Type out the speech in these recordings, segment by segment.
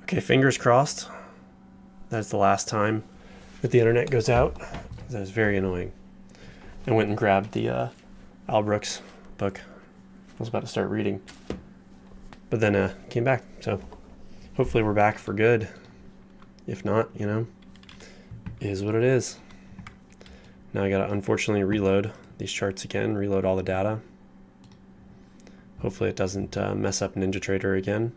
Okay, fingers crossed. That's the last time that the internet goes out. That was very annoying. I went and grabbed the Al Brooks book. I was about to start reading, but then came back. So hopefully we're back for good. If not, you know, it is what it is. Now I gotta unfortunately reload these charts again, reload all the data. Hopefully it doesn't mess up NinjaTrader again.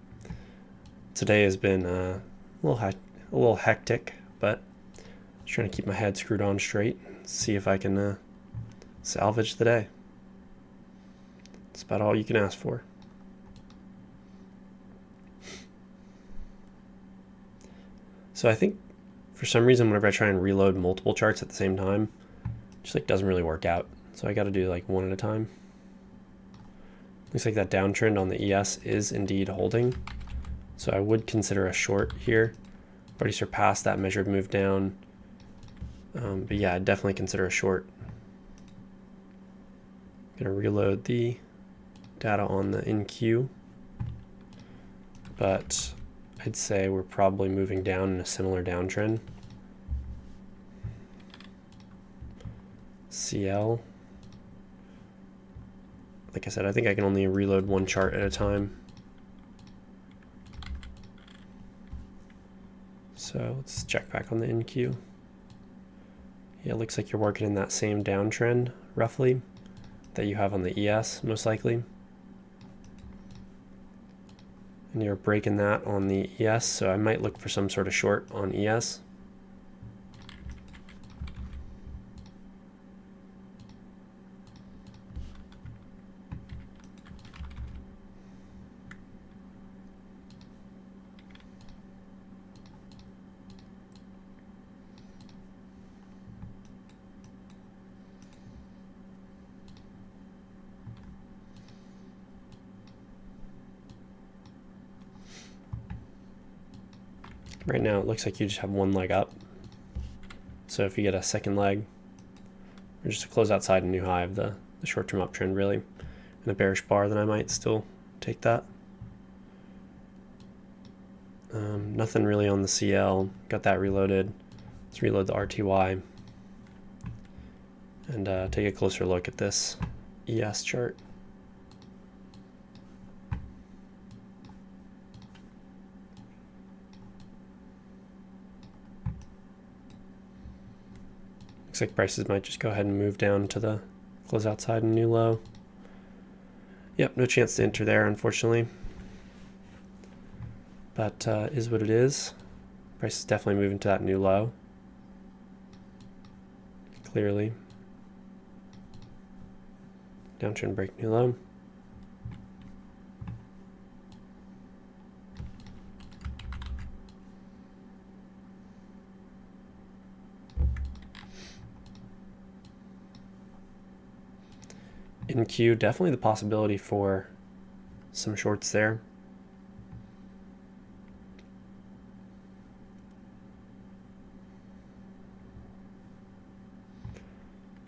Today has been a little hectic, but just trying to keep my head screwed on straight, see if I can salvage the day. That's about all you can ask for. So I think for some reason whenever I try and reload multiple charts at the same time, it just like doesn't really work out. So I got to do like one at a time. Looks like that downtrend on the ES is indeed holding. So I would consider a short here. Already surpassed that measured move down. But yeah, I'd definitely consider a short. I'm gonna reload the data on the incur. But I'd say we're probably moving down in a similar downtrend. CL. Like I said, I think I can only reload one chart at a time. So let's check back on the incur. Yeah, it looks like you're working in that same downtrend, roughly, that you have on the ES, most likely. And you're breaking that on the ES, so I might look for some sort of short on ES. Right now it looks like you just have one leg up. So if you get a second leg, or just a close outside a new high of the short-term uptrend really, and a bearish bar, then I might still take that. Nothing really on the CL. Got that reloaded. Let's reload the RTY and take a closer look at this ES chart. Looks like prices might just go ahead and move down to the close outside and new low. Yep, no chance to enter there, unfortunately. But is what it is. Price is definitely moving to that new low. Clearly. Downtrend break new low. Incur, definitely the possibility for some shorts there.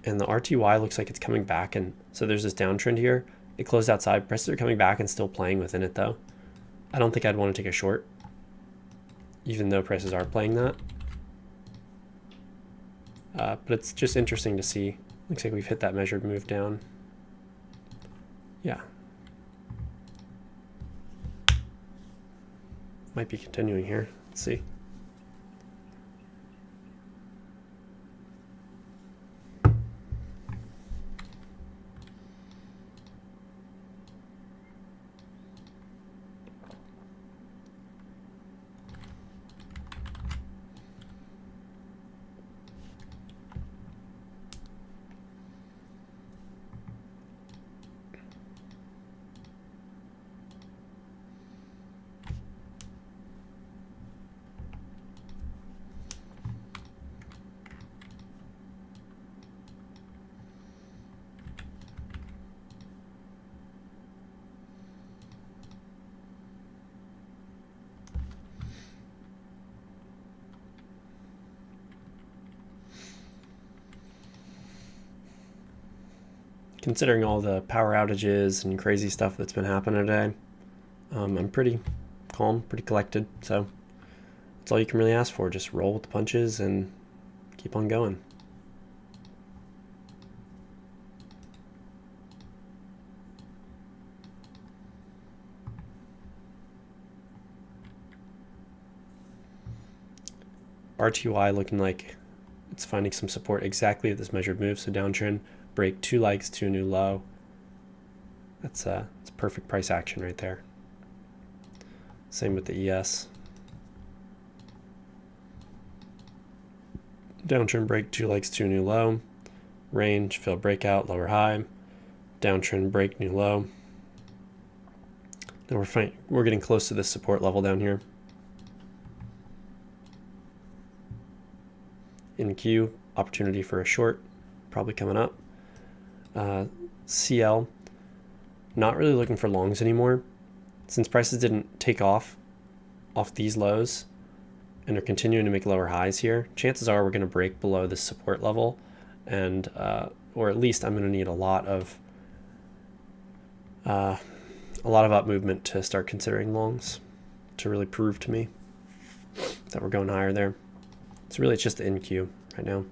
And the RTY looks like it's coming back, and so there's this downtrend here. It closed outside. Prices are coming back and still playing within it though. I don't think I'd want to take a short, even though prices are playing that. But it's just interesting to see. Looks like we've hit that measured move down. Yeah. Might be continuing here. Let's see. Considering all the power outages and crazy stuff that's been happening today, I'm pretty calm, pretty collected, so That's all you can really ask for. Just roll with the punches and keep on going. RTY looking like it's finding some support exactly at this measured move. So downtrend, break 2 legs to a new low. That's perfect price action right there. Same with the ES. Downtrend break 2 legs to a new low. Range, fill breakout, lower high. Downtrend break, new low. Now we're getting close to this support level down here. In Q, opportunity for a short, probably coming up. CL, not really looking for longs anymore. Since prices didn't take off these lows and are continuing to make lower highs here, chances are we're going to break below this support level, and or at least I'm going to need a lot of up movement to start considering longs to really prove to me that we're going higher there. So really it's just the NQ right now.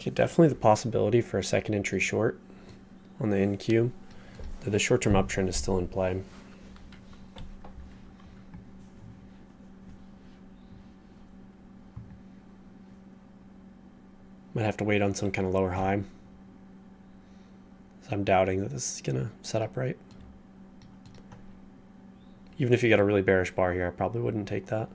Okay, definitely the possibility for a second entry short on the NQ. The short-term uptrend is still in play. Might have to wait on some kind of lower high. So I'm doubting that this is gonna set up right. Even if you got a really bearish bar here, I probably wouldn't take that.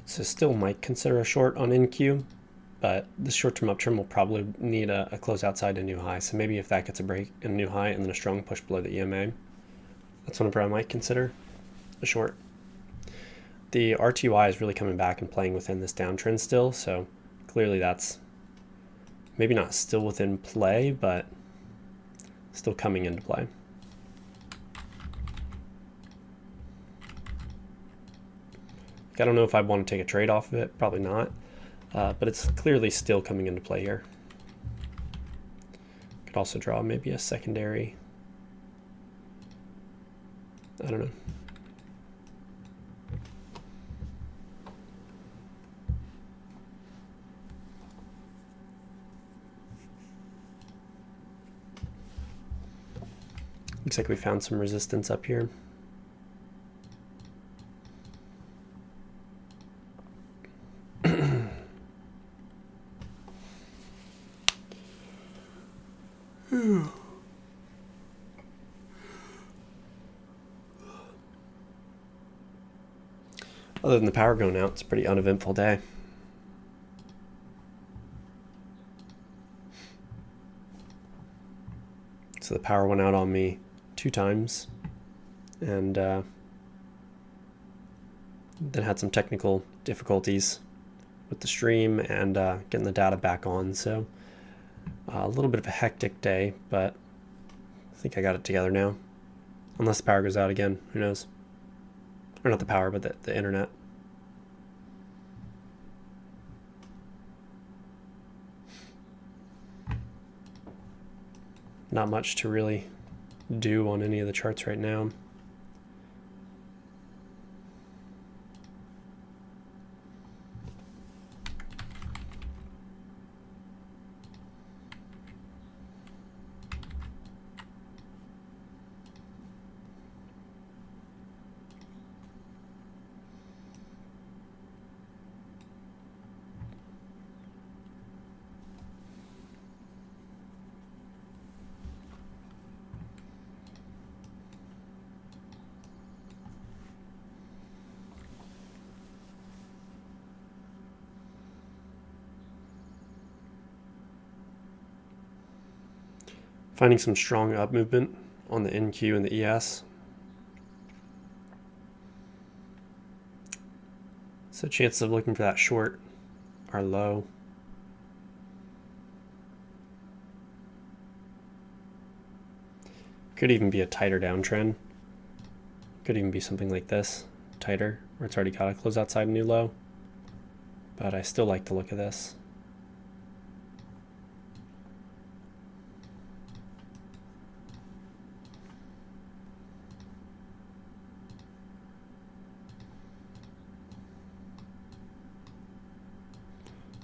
So still might consider a short on NQ, but this short-term uptrend will probably need a close outside a new high. So maybe if that gets a break and a new high and then a strong push below the EMA, that's whenever I might consider a short. The RTY is really coming back and playing within this downtrend still, so clearly that's maybe not still within play, but still coming into play. I don't know if I want to take a trade off of it, probably not, but it's clearly still coming into play here. Could also draw maybe a secondary, I don't know. Looks like we found some resistance up here. Other than the power going out, it's a pretty uneventful day. So the power went out on me 2 times, and then had some technical difficulties with the stream and getting the data back on. So a little bit of a hectic day, but I think I got it together now. Unless the power goes out again, who knows? Or not the power, but the internet. Not much to really do on any of the charts right now. Finding some strong up movement on the NQ and the ES. So chances of looking for that short are low. Could even be a tighter downtrend. Could even be something like this, tighter, where it's already got to close outside a new low. But I still like to look at this.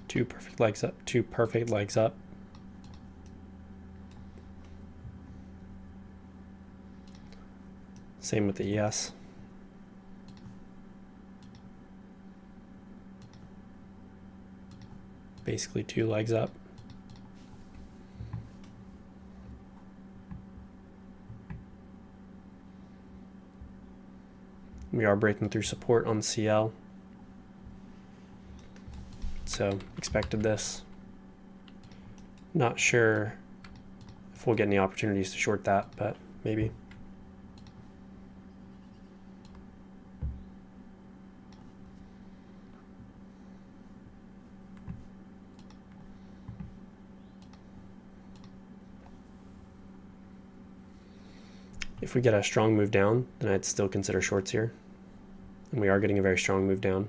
Two perfect legs up, 2 perfect legs up. Same with the ES. Basically 2 legs up. We are breaking through support on CL. So expected this. Not sure if we'll get any opportunities to short that, but maybe. If we get a strong move down, then I'd still consider shorts here. And we are getting a very strong move down.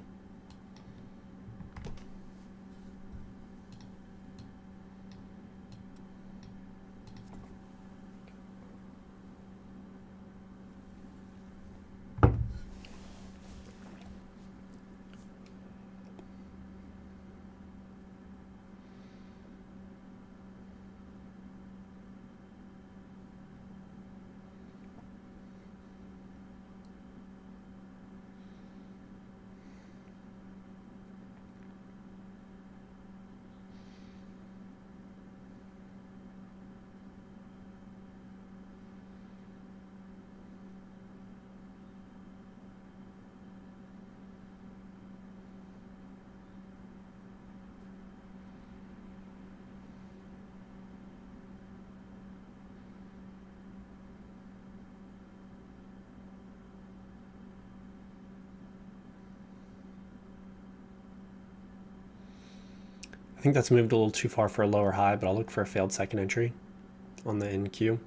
I think that's moved a little too far for a lower high, but I'll look for a failed second entry on the NQ.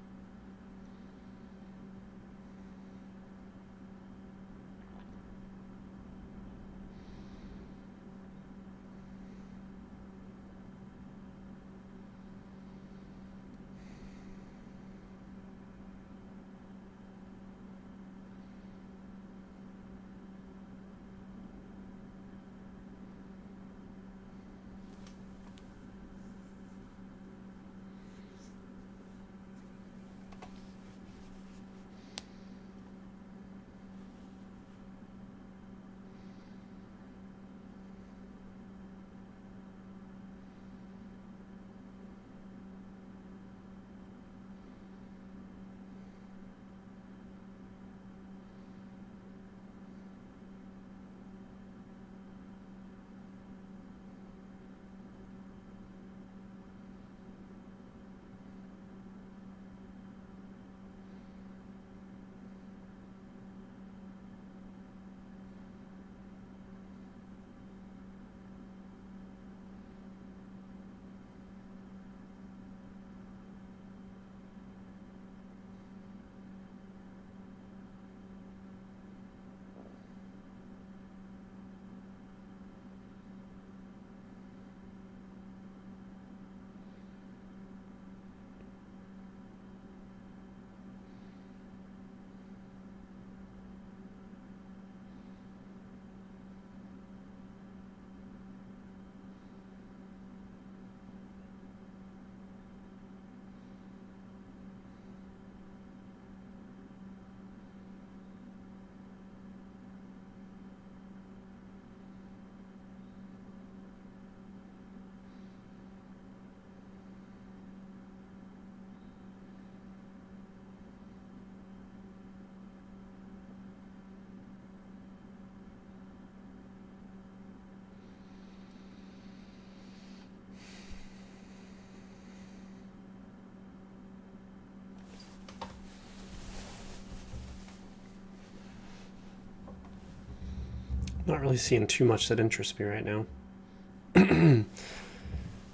Not really seeing too much that interests me right now.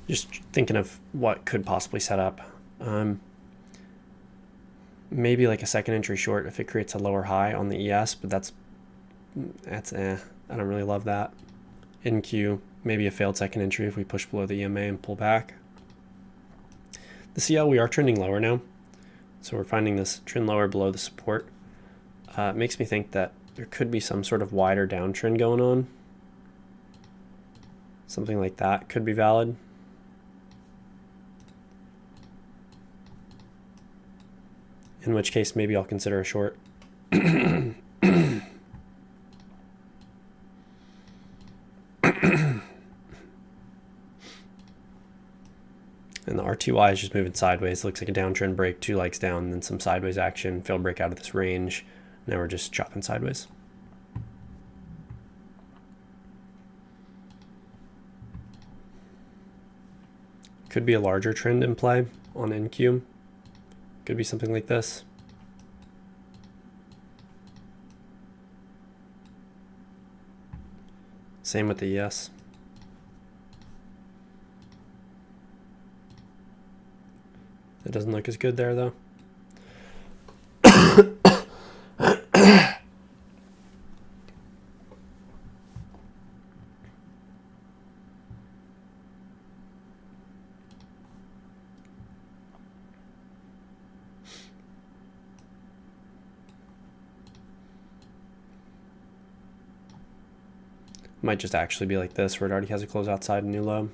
Just thinking of what could possibly set up. Maybe like a second entry short if it creates a lower high on the ES, but that's I don't really love that. NQ, maybe a failed second entry if we push below the EMA and pull back. The CL, we are trending lower now, so we're finding this trend lower below the support. It makes me think that there could be some sort of wider downtrend going on. Something like that could be valid. In which case, maybe I'll consider a short. And the RTY is just moving sideways. It looks like a downtrend break, 2 legs down, and then some sideways action, failed break out of this range. Now we're just chopping sideways. Could be a larger trend in play on NQ. Could be something like this. Same with the ES. It doesn't look as good there though. Might just actually be like this where it already has a close outside a new low.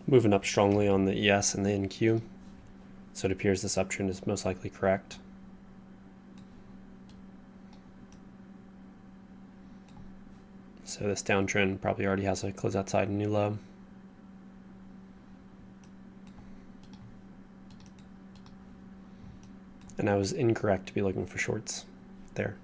moving up strongly on the ES and the NQ. So it appears this uptrend is most likely correct. So this downtrend probably already has a close outside and new low. And I was incorrect to be looking for shorts there.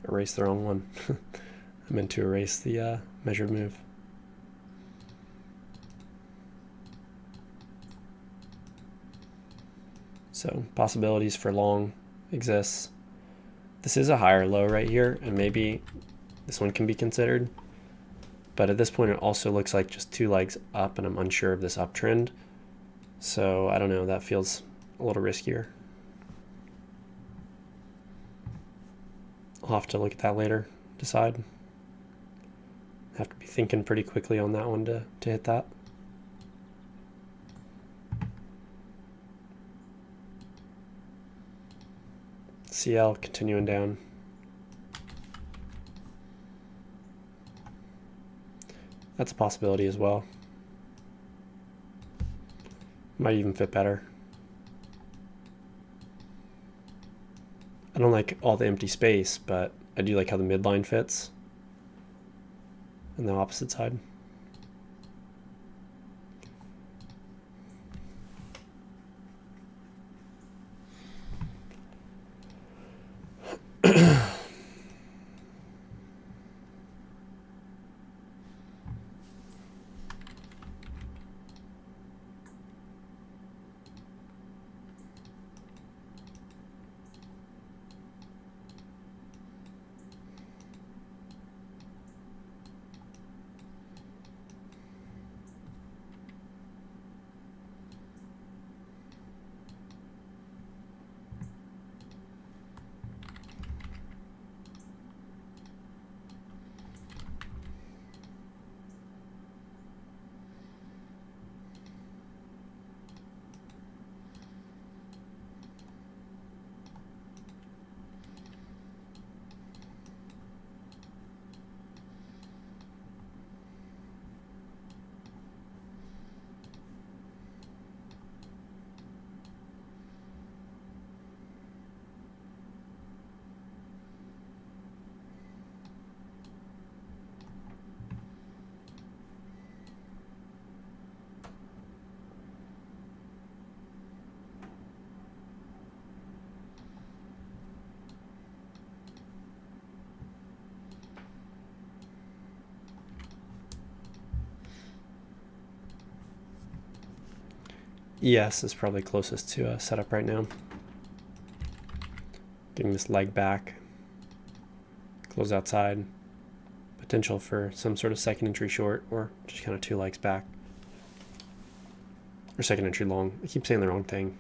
Erase the wrong one. I meant to erase the measured move. So possibilities for long exists. This is a higher low right here, and maybe this one can be considered. But at this point, it also looks like just two legs up, and I'm unsure of this uptrend. So I don't know, that feels a little riskier. I'll have to look at that later, decide. Have to be thinking pretty quickly on that one to hit that. CL continuing down. That's a possibility as well. Might even fit better. I don't like all the empty space, but I do like how the midline fits on the opposite side. ES is probably closest to a setup right now. Getting this leg back, close outside, potential for some sort of second entry short or just kind of two legs back. Or second entry long. I keep saying the wrong thing.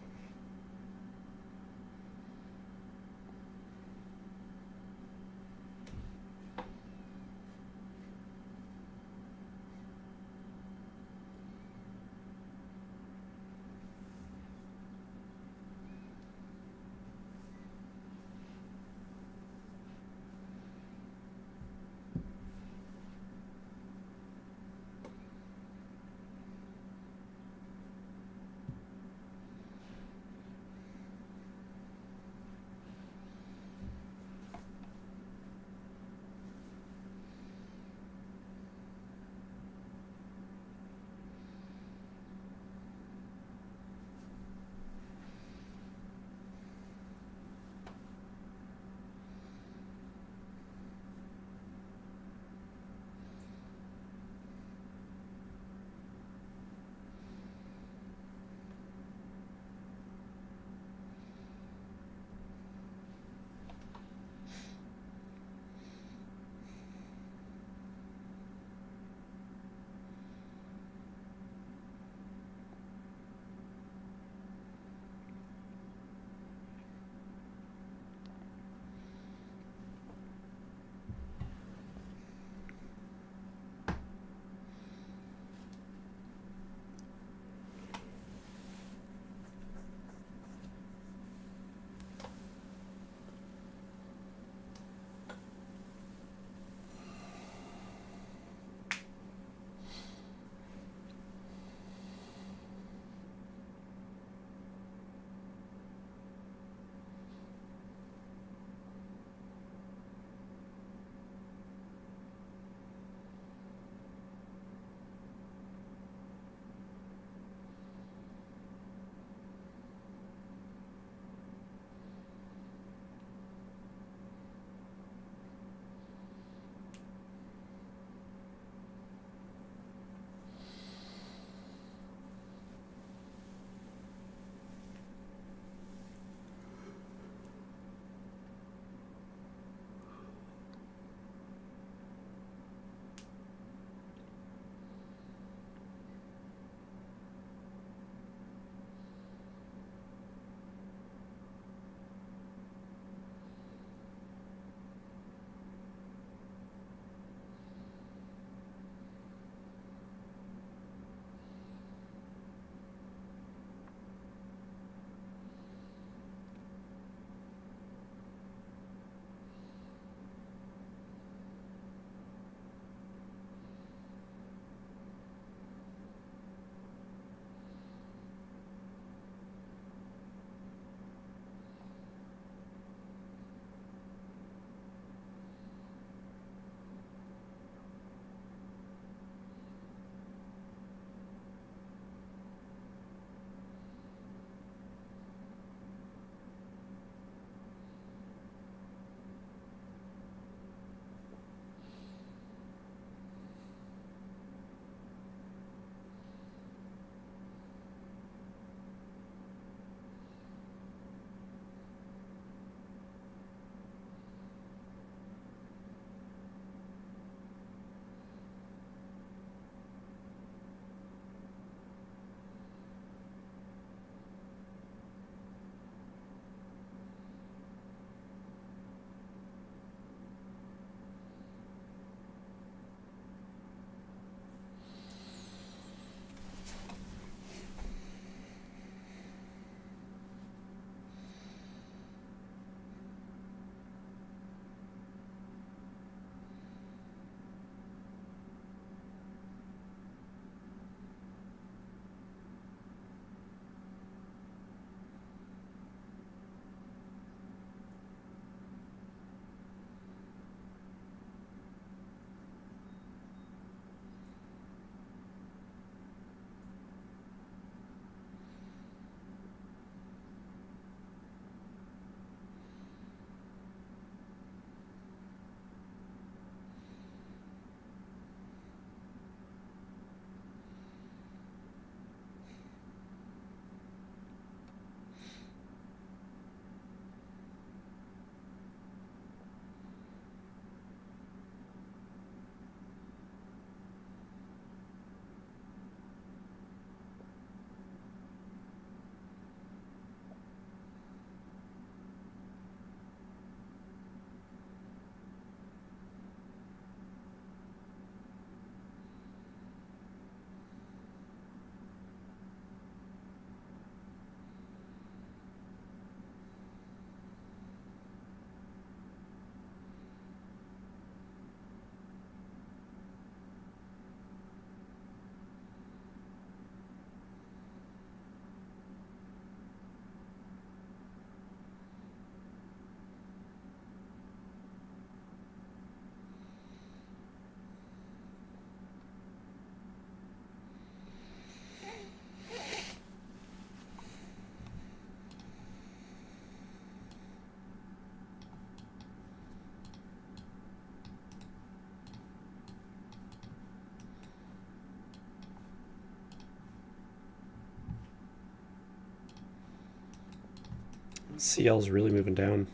CL's really moving down.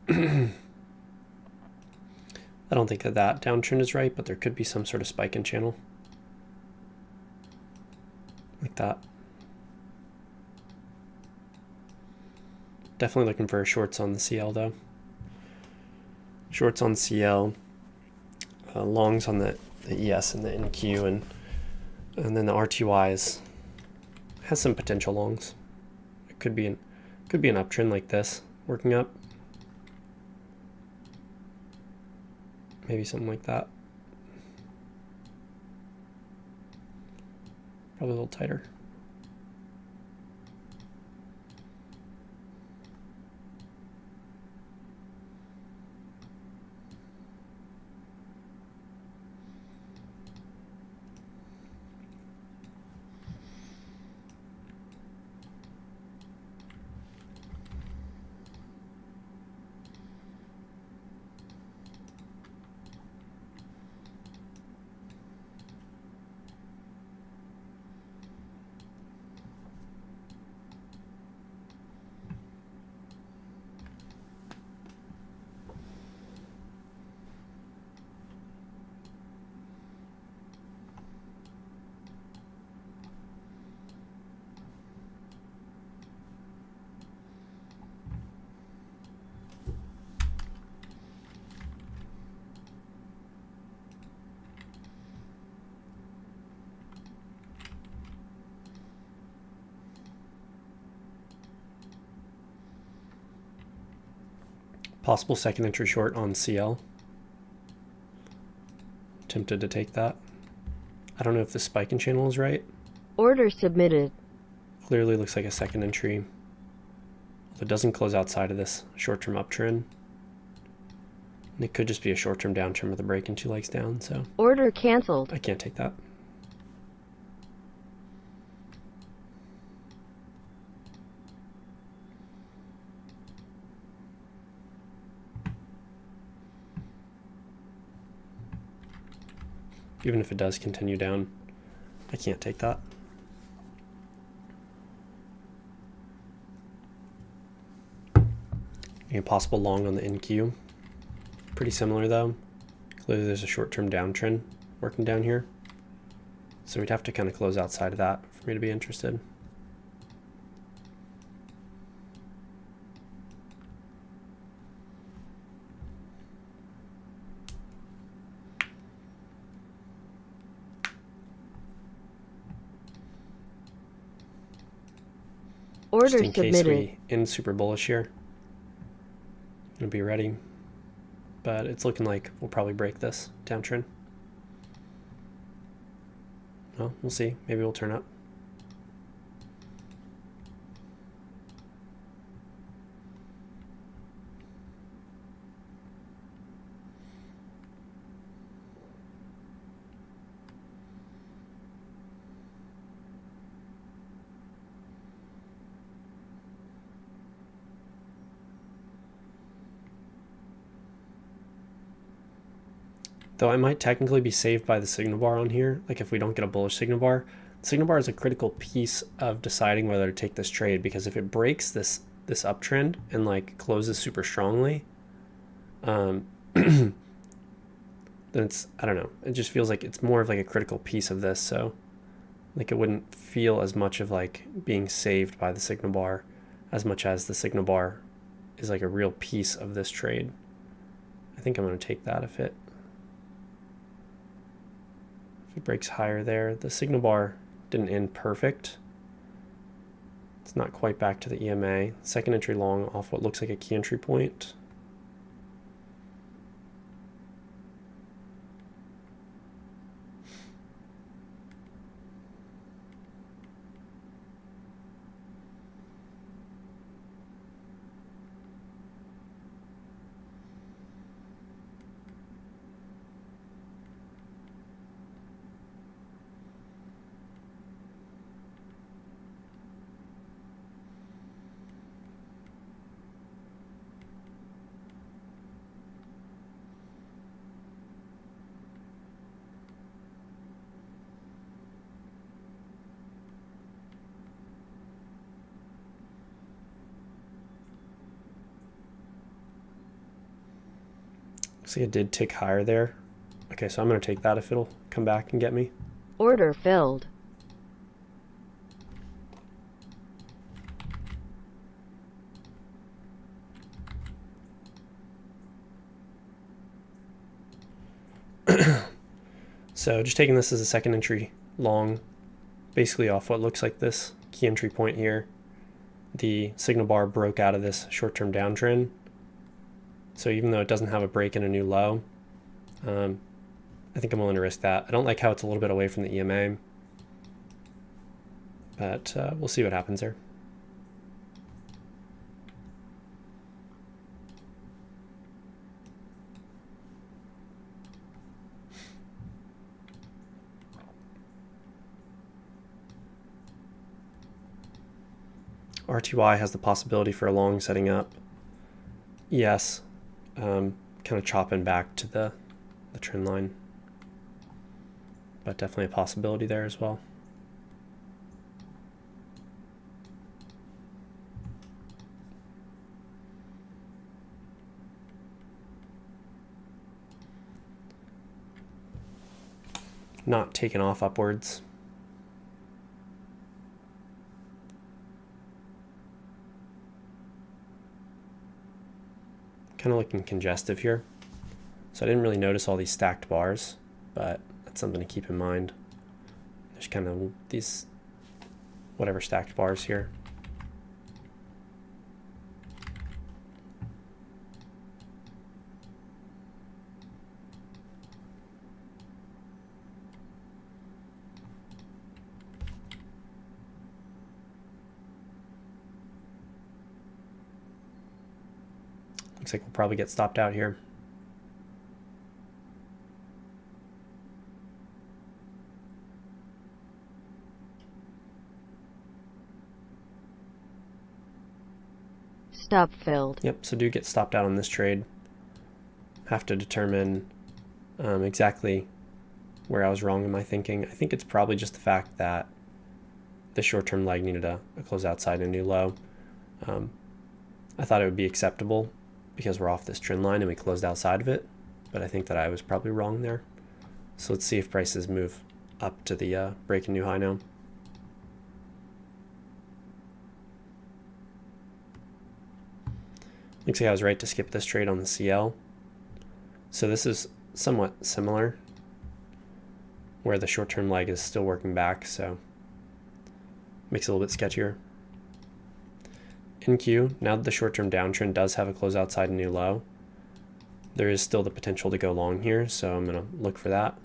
I don't think that downtrend is right, but there could be some sort of spike in channel. Like that. Definitely looking for shorts on the CL though. Shorts on CL, longs on the ES and the NQ, and then the RTY has some potential longs. It could be an uptrend like this, working up. Maybe something like that. Probably a little tighter. Possible second entry short on CL. Tempted to take that. I don't know if the spike in channel is right. Order submitted. Clearly looks like a second entry. It doesn't close outside of this short-term uptrend. And it could just be a short-term downtrend with a break and 2 legs down, so. Order canceled. I can't take that. Even if it does continue down, I can't take that. A possible long on the NQ. Pretty similar though. Clearly there's a short-term downtrend working down here. So we'd have to kind of close outside of that for me to be interested. Order just in submitted. case we end super bullish here. Gonna be ready, but it's looking like we'll probably break this downtrend. Well, we'll see. Maybe we'll turn up. Though I might technically be saved by the signal bar on here, like if we don't get a bullish signal bar. The signal bar is a critical piece of deciding whether to take this trade, because if it breaks this uptrend and like closes super strongly, then it's, I don't know, it just feels like it's more of like a critical piece of this, so like it wouldn't feel as much of like being saved by the signal bar as much as the signal bar is like a real piece of this trade. I think I'm going to take that if it breaks higher there. The signal bar didn't end perfect. It's not quite back to the EMA. Second entry long off what looks like a key entry point. Looks like it did tick higher there. Okay, so I'm going to take that if it'll come back and get me. Order filled. So just taking this as a second entry long, basically off what looks like this key entry point here. The signal bar broke out of this short-term downtrend. So even though it doesn't have a break in a new low, I think I'm willing to risk that. I don't like how it's a little bit away from the EMA, but we'll see what happens there. RTY has the possibility for a long setting up. Yes, kind of chopping back to the trend line, but definitely a possibility there as well. Not taking off upwards. Kind of looking congestive here. So I didn't really notice all these stacked bars, but that's something to keep in mind. There's kind of these whatever stacked bars here. Looks like we'll probably get stopped out here. Stop filled. Yep, so do get stopped out on this trade. Have to determine exactly where I was wrong in my thinking. I think it's probably just the fact that the short-term leg needed a close outside a new low. I thought it would be acceptable because we're off this trend line and we closed outside of it, but I think that I was probably wrong there. So let's see if prices move up to the break a new high now. Looks like I was right to skip this trade on the CL. So this is somewhat similar, where the short-term leg is still working back, so makes it a little bit sketchier. NQ, now that the short-term downtrend does have a close outside a new low, there is still the potential to go long here, so I'm going to look for that.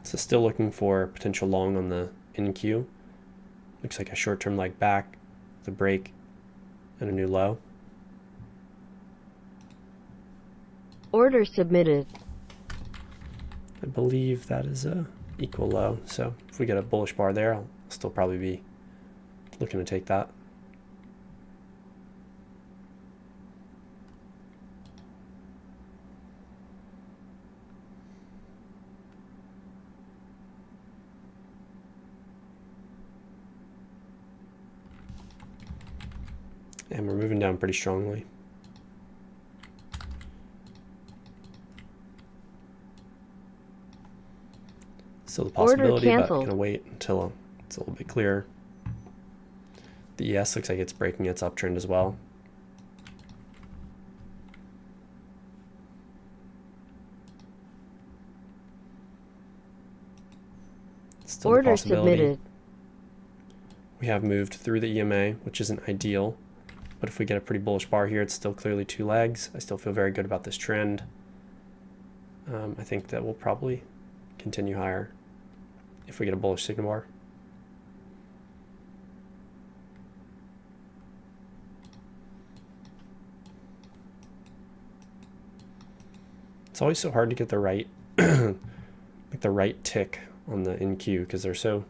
So still looking for potential long on the NQ. Looks like a short-term leg back, the break, and a new low. Order submitted. I believe that is a equal low. So if we get a bullish bar there, I'll still probably be looking to take that. And we're moving down pretty strongly. Still the possibility, but I'm gonna wait until it's a little bit clearer. The ES looks like it's breaking its uptrend as well. Still the Order possibility. submitted. We have moved through the EMA, which isn't ideal, but if we get a pretty bullish bar here, it's still clearly 2 legs. I still feel very good about this trend. I think that will probably continue higher if we get a bullish signal bar. It's always so hard to get the right like the right tick on the NQ because they're so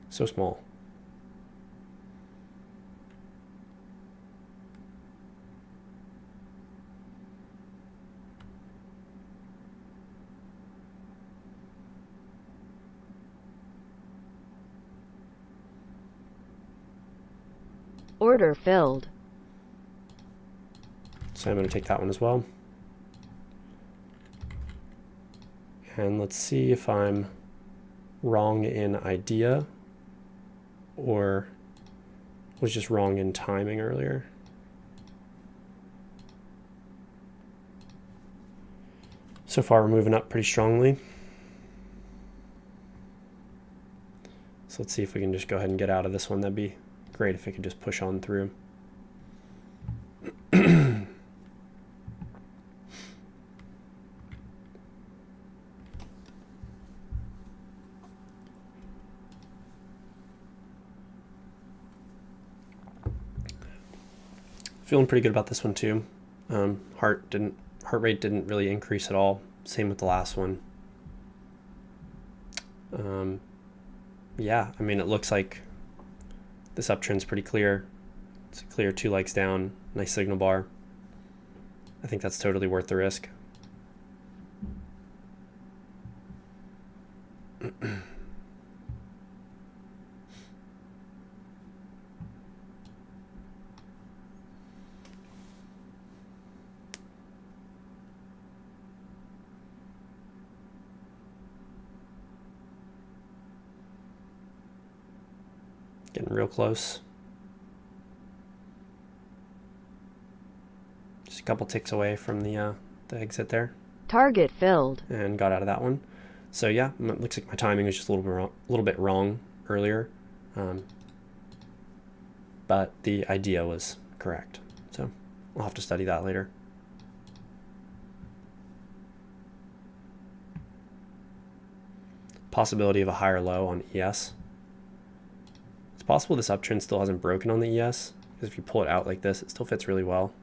small. Order filled. So I'm going to take that one as well. And let's see if I'm wrong in idea or was just wrong in timing earlier. So far we're moving up pretty strongly. So let's see if we can just go ahead and get out of this one. That'd be great if it could just push on through. Feeling pretty good about this one too. Heart rate didn't really increase at all. Same with the last one. Yeah, I mean, it looks like this uptrend's pretty clear. It's a clear 2 legs down, nice signal bar. I think that's totally worth the risk. Getting real close. Just a couple ticks away from the exit there. Target filled. And got out of that one. So yeah, it looks like my timing was just a little bit wrong earlier. But the idea was correct. So I'll have to study that later. Possibility of a higher low on ES. It's possible this uptrend still hasn't broken on the ES, because if you pull it out like this, it still fits really well.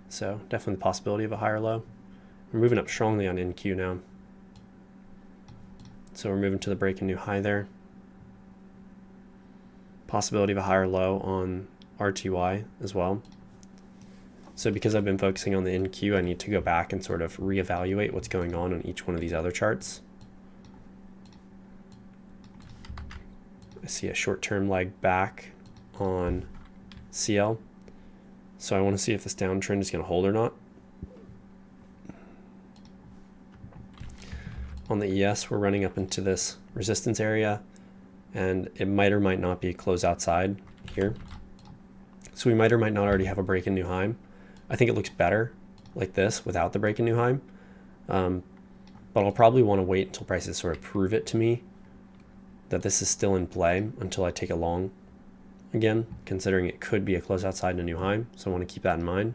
So definitely the possibility of a higher low. We're moving up strongly on NQ now. So we're moving to the break and new high there. Possibility of a higher low on RTY as well. So because I've been focusing on the NQ, I need to go back and sort of reevaluate what's going on each one of these other charts. I see a short-term leg back on CL. So I want to see if this downtrend is going to hold or not. On the ES, we're running up into this resistance area, and it might or might not be a close outside here. So we might or might not already have a break in new high. I think it looks better like this without the break in new high. But I'll probably want to wait until prices sort of prove it to me that this is still in play until I take a long again, considering it could be a close outside and a new high. So I want to keep that in mind.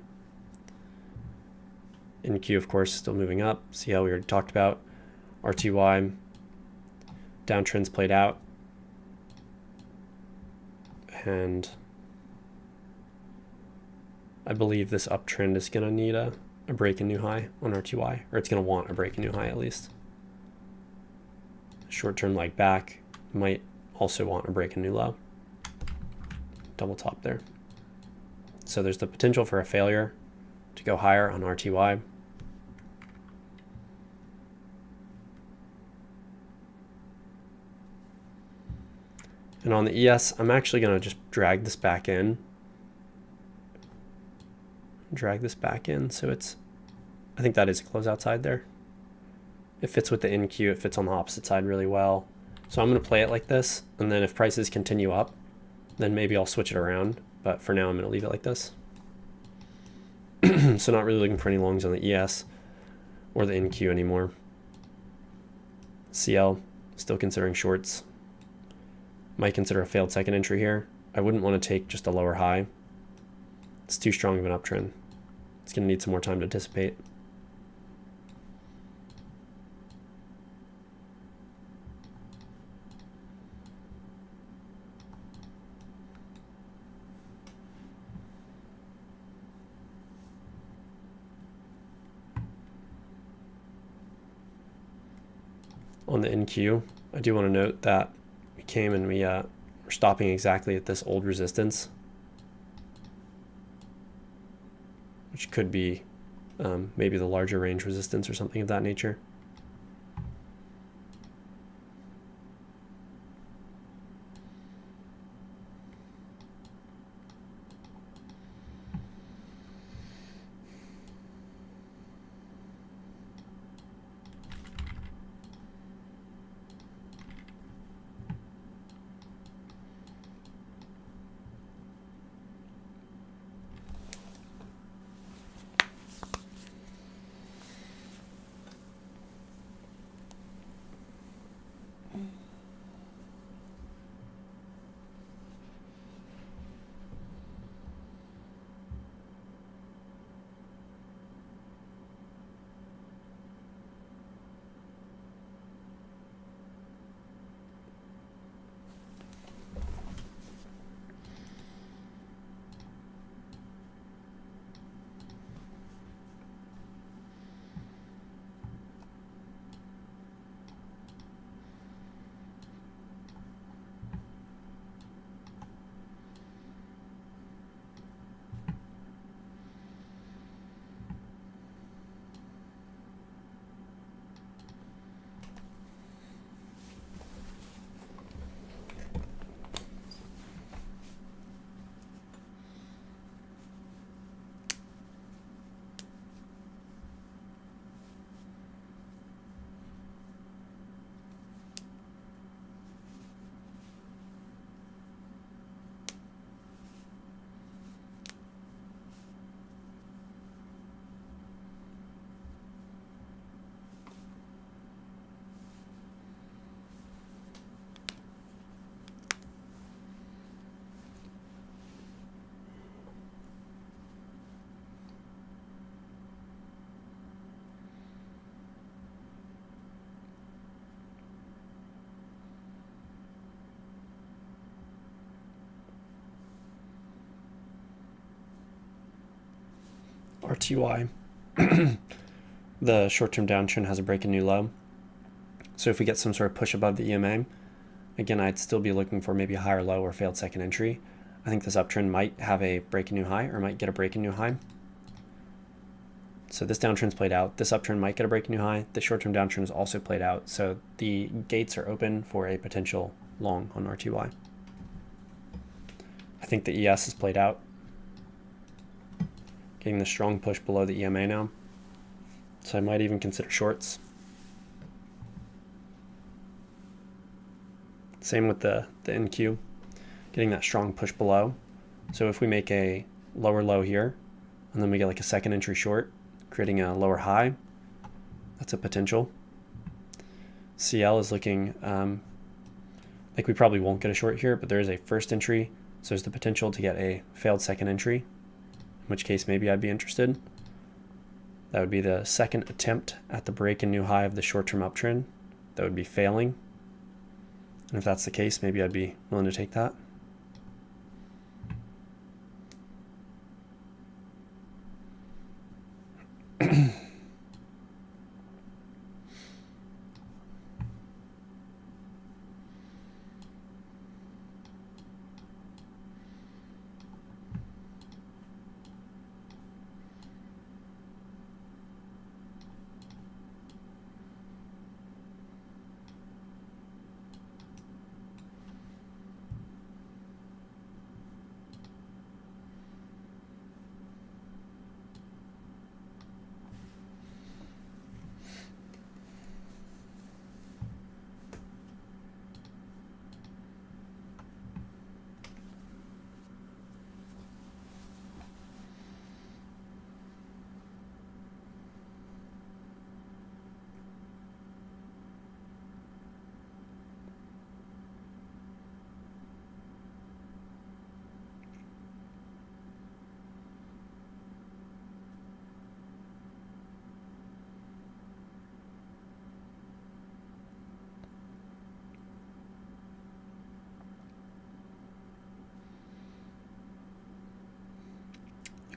NQ, of course, still moving up. CL we already talked about. RTY, downtrends played out. And I believe this uptrend is going to need a break in new high on RTY, or it's going to want a break in new high at least. Short-term leg back might also want a break in new low. Double top there. So there's the potential for a failure to go higher on RTY. And on the ES, I'm actually going to just drag this back in. So it's, I think that is a close outside there. It fits with the NQ, it fits on the opposite side really well. So I'm going to play it like this, and then if prices continue up, then maybe I'll switch it around. But for now, I'm going to leave it like this. So not really looking for any longs on the ES or the NQ anymore. CL, still considering shorts. Might consider a failed second entry here. I wouldn't want to take just a lower high It's too strong of an uptrend. It's going to need some more time to dissipate. On the NQ, I do want to note that we came and we were stopping exactly at this old resistance, which could be maybe the larger range resistance or something of that nature. RTY, the short-term downtrend has a break and new low. So if we get some sort of push above the EMA, again, I'd still be looking for maybe a higher low or failed second entry. I think this uptrend might have a break and new high, or might get a break and new high. So this downtrend's played out. This uptrend might get a break and new high. The short-term downtrend is also played out. So the gates are open for a potential long on RTY. I think the ES is played out. Getting the strong push below the EMA now. So I might even consider shorts. Same with the NQ, getting that strong push below. So if we make a lower low here, and then we get like a second entry short, creating a lower high, that's a potential. CL is looking like we probably won't get a short here, but there is a first entry, so there's the potential to get a failed second entry, in which case maybe I'd be interested. That would be the second attempt at the break and new high of the short-term uptrend. That would be failing. And if that's the case, maybe I'd be willing to take that.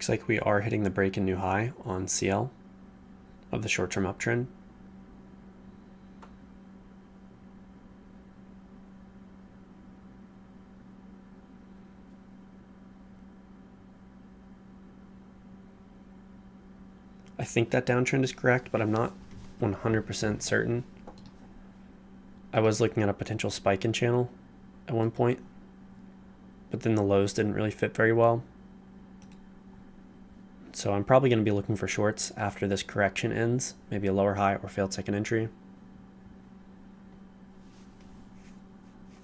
Looks like we are hitting the break and new high on CL of the short-term uptrend. I think that downtrend is correct, but I'm not 100% certain. I was looking at a potential spike in channel at one point, but then the lows didn't really fit very well. So I'm probably going to be looking for shorts after this correction ends, maybe a lower high or failed second entry.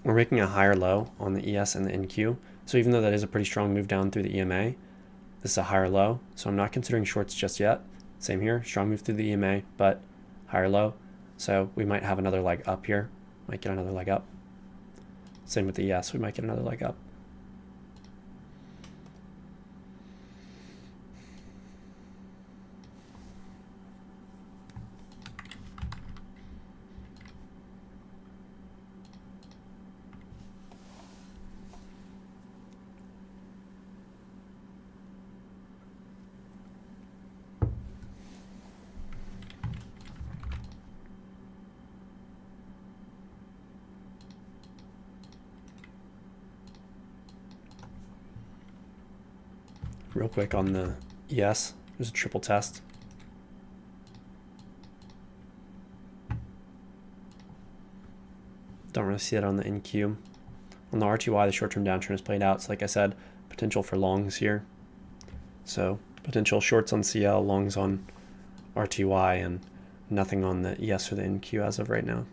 We're making a higher low on the ES and the NQ, so even though that is a pretty strong move down through the EMA, this is a higher low, so I'm not considering shorts just yet. Same here, strong move through the EMA, but higher low, so we might have another leg up here, might get another leg up. Same with the ES, we might get another leg up. Real quick on the ES, there's a triple test. Don't really see it on the NQ. On the RTY, the short-term downtrend has played out. So like I said, potential for longs here. So potential shorts on CL, longs on RTY, and nothing on the ES or the NQ as of right now.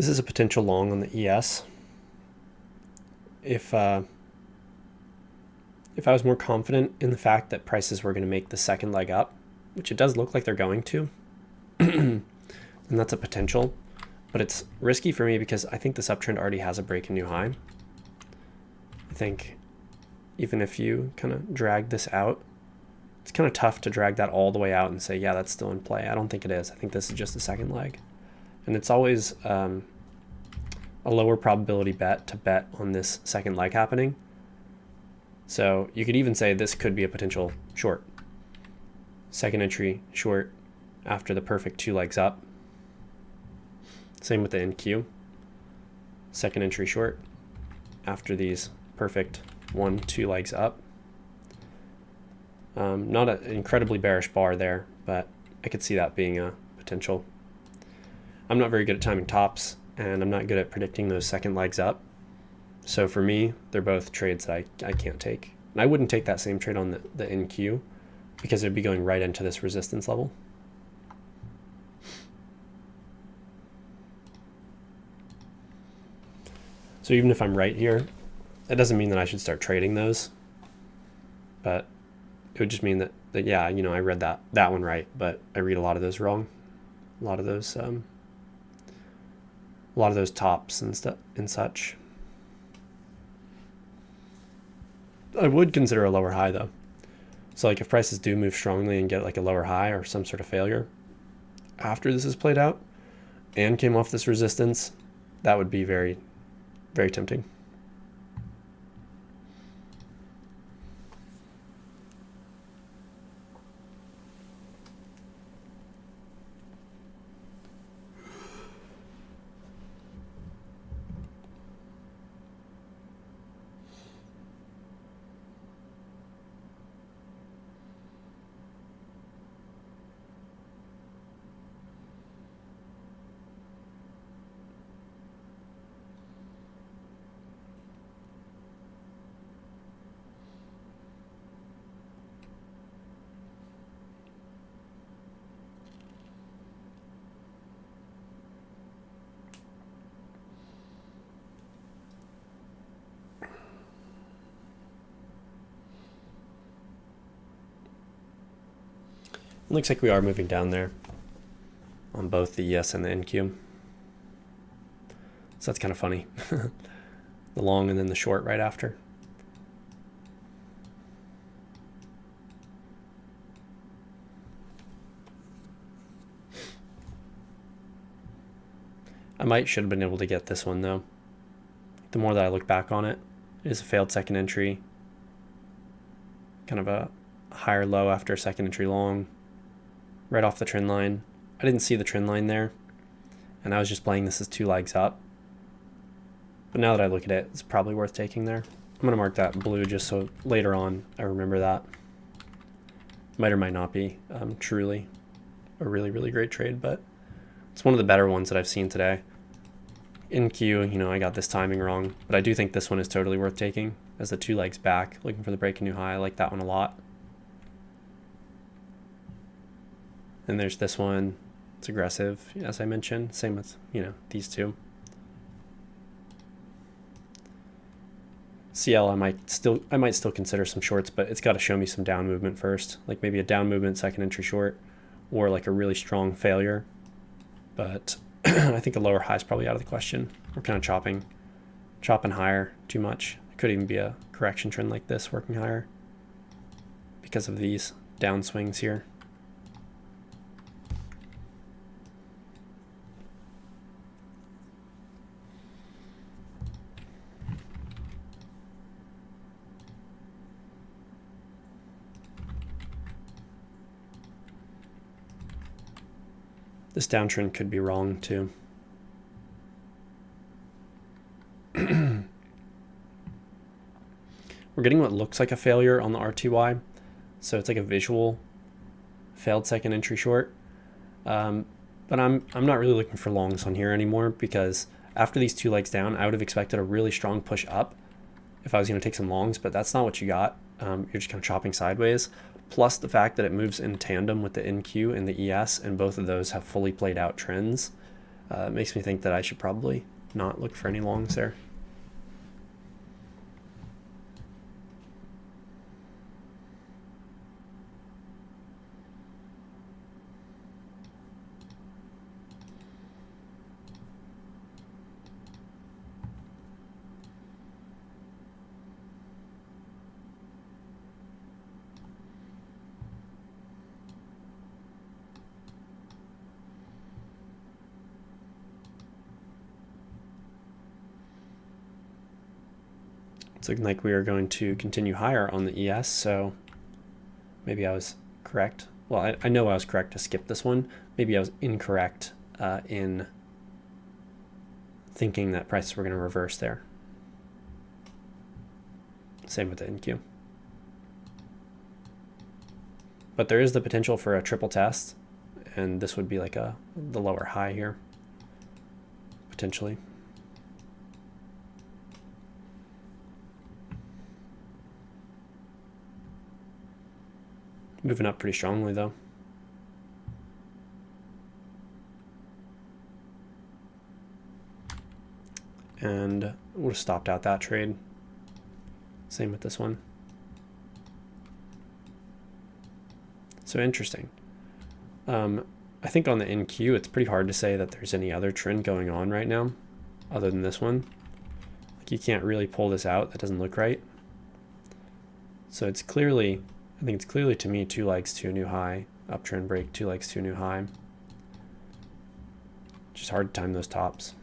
This is a potential long on the ES. If I was more confident in the fact that prices were going to make the second leg up, which it does look like they're going to, and that's a potential, but it's risky for me because I think this uptrend already has a break and new high. I think even if you kind of drag this out, it's kind of tough to drag that all the way out and say, yeah, that's still in play. I don't think it is. I think this is just the second leg. And it's always a lower probability bet to bet on this second leg happening. So you could even say this could be a potential short. Second entry short after the perfect 2 legs up. Same with the NQ. Second entry short after these perfect 1, 2 legs up. Not an incredibly bearish bar there, but I could see that being a potential. I'm not very good at timing tops, and I'm not good at predicting those second legs up. So for me, they're both trades that I can't take. And I wouldn't take that same trade on the NQ because it'd be going right into this resistance level. So even if I'm right here, that doesn't mean that I should start trading those. But it would just mean that yeah, you know, I read that one right, but I read a lot of those wrong. A lot of those tops and such. I would consider a lower high though. So like if prices do move strongly and get like a lower high or some sort of failure after this is played out and came off this resistance, that would be very, very tempting. It looks like we are moving down there on both the ES and the NQ. So that's kind of funny. The long and then the short right after. I should have been able to get this one though. The more that I look back on it, it is a failed second entry. Kind of a higher low after a second entry long. Right off the trend line. I didn't see the trend line there, and I was just playing this as 2 legs up. But now that I look at it, it's probably worth taking there. I'm going to mark that blue just so later on I remember that. Might or might not be truly a really, really great trade, but it's one of the better ones that I've seen today. NQ, you know, I got this timing wrong, but I do think this one is totally worth taking as the 2 legs back, looking for the break and new high. I like that one a lot. And there's this one. It's aggressive, as I mentioned. Same with, you know, these two. CL, I might still consider some shorts, but it's got to show me some down movement first, like maybe a down movement second entry short, or like a really strong failure. But I think a lower high is probably out of the question. We're kind of chopping higher too much. It could even be a correction trend like this working higher because of these down swings here. This downtrend could be wrong too. We're getting what looks like a failure on the RTY. So it's like a visual failed second entry short. But I'm not really looking for longs on here anymore because after these 2 legs down, I would have expected a really strong push up if I was going to take some longs, but that's not what you got. You're just kind of chopping sideways. Plus the fact that it moves in tandem with the NQ and the ES, and both of those have fully played out trends. It makes me think that I should probably not look for any longs there. It's looking like we are going to continue higher on the ES, so maybe I was correct. Well, I know I was correct to skip this one. Maybe I was incorrect in thinking that prices were going to reverse there. Same with the NQ. But there is the potential for a triple test, and this would be like the lower high here, potentially. Moving up pretty strongly though. And we'll have stopped out that trade. Same with this one. So interesting. I think on the NQ, it's pretty hard to say that there's any other trend going on right now other than this one. Like, you can't really pull this out. That doesn't look right. So it's clearly, I think it's clearly to me 2 legs to a new high, uptrend break, 2 legs to a new high. Just hard to time those tops.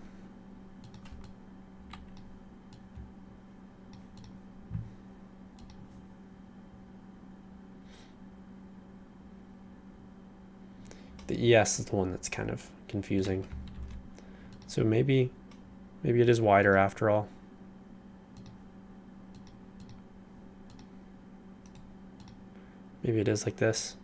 The ES is the one that's kind of confusing. So maybe it is wider after all. Maybe it is like this.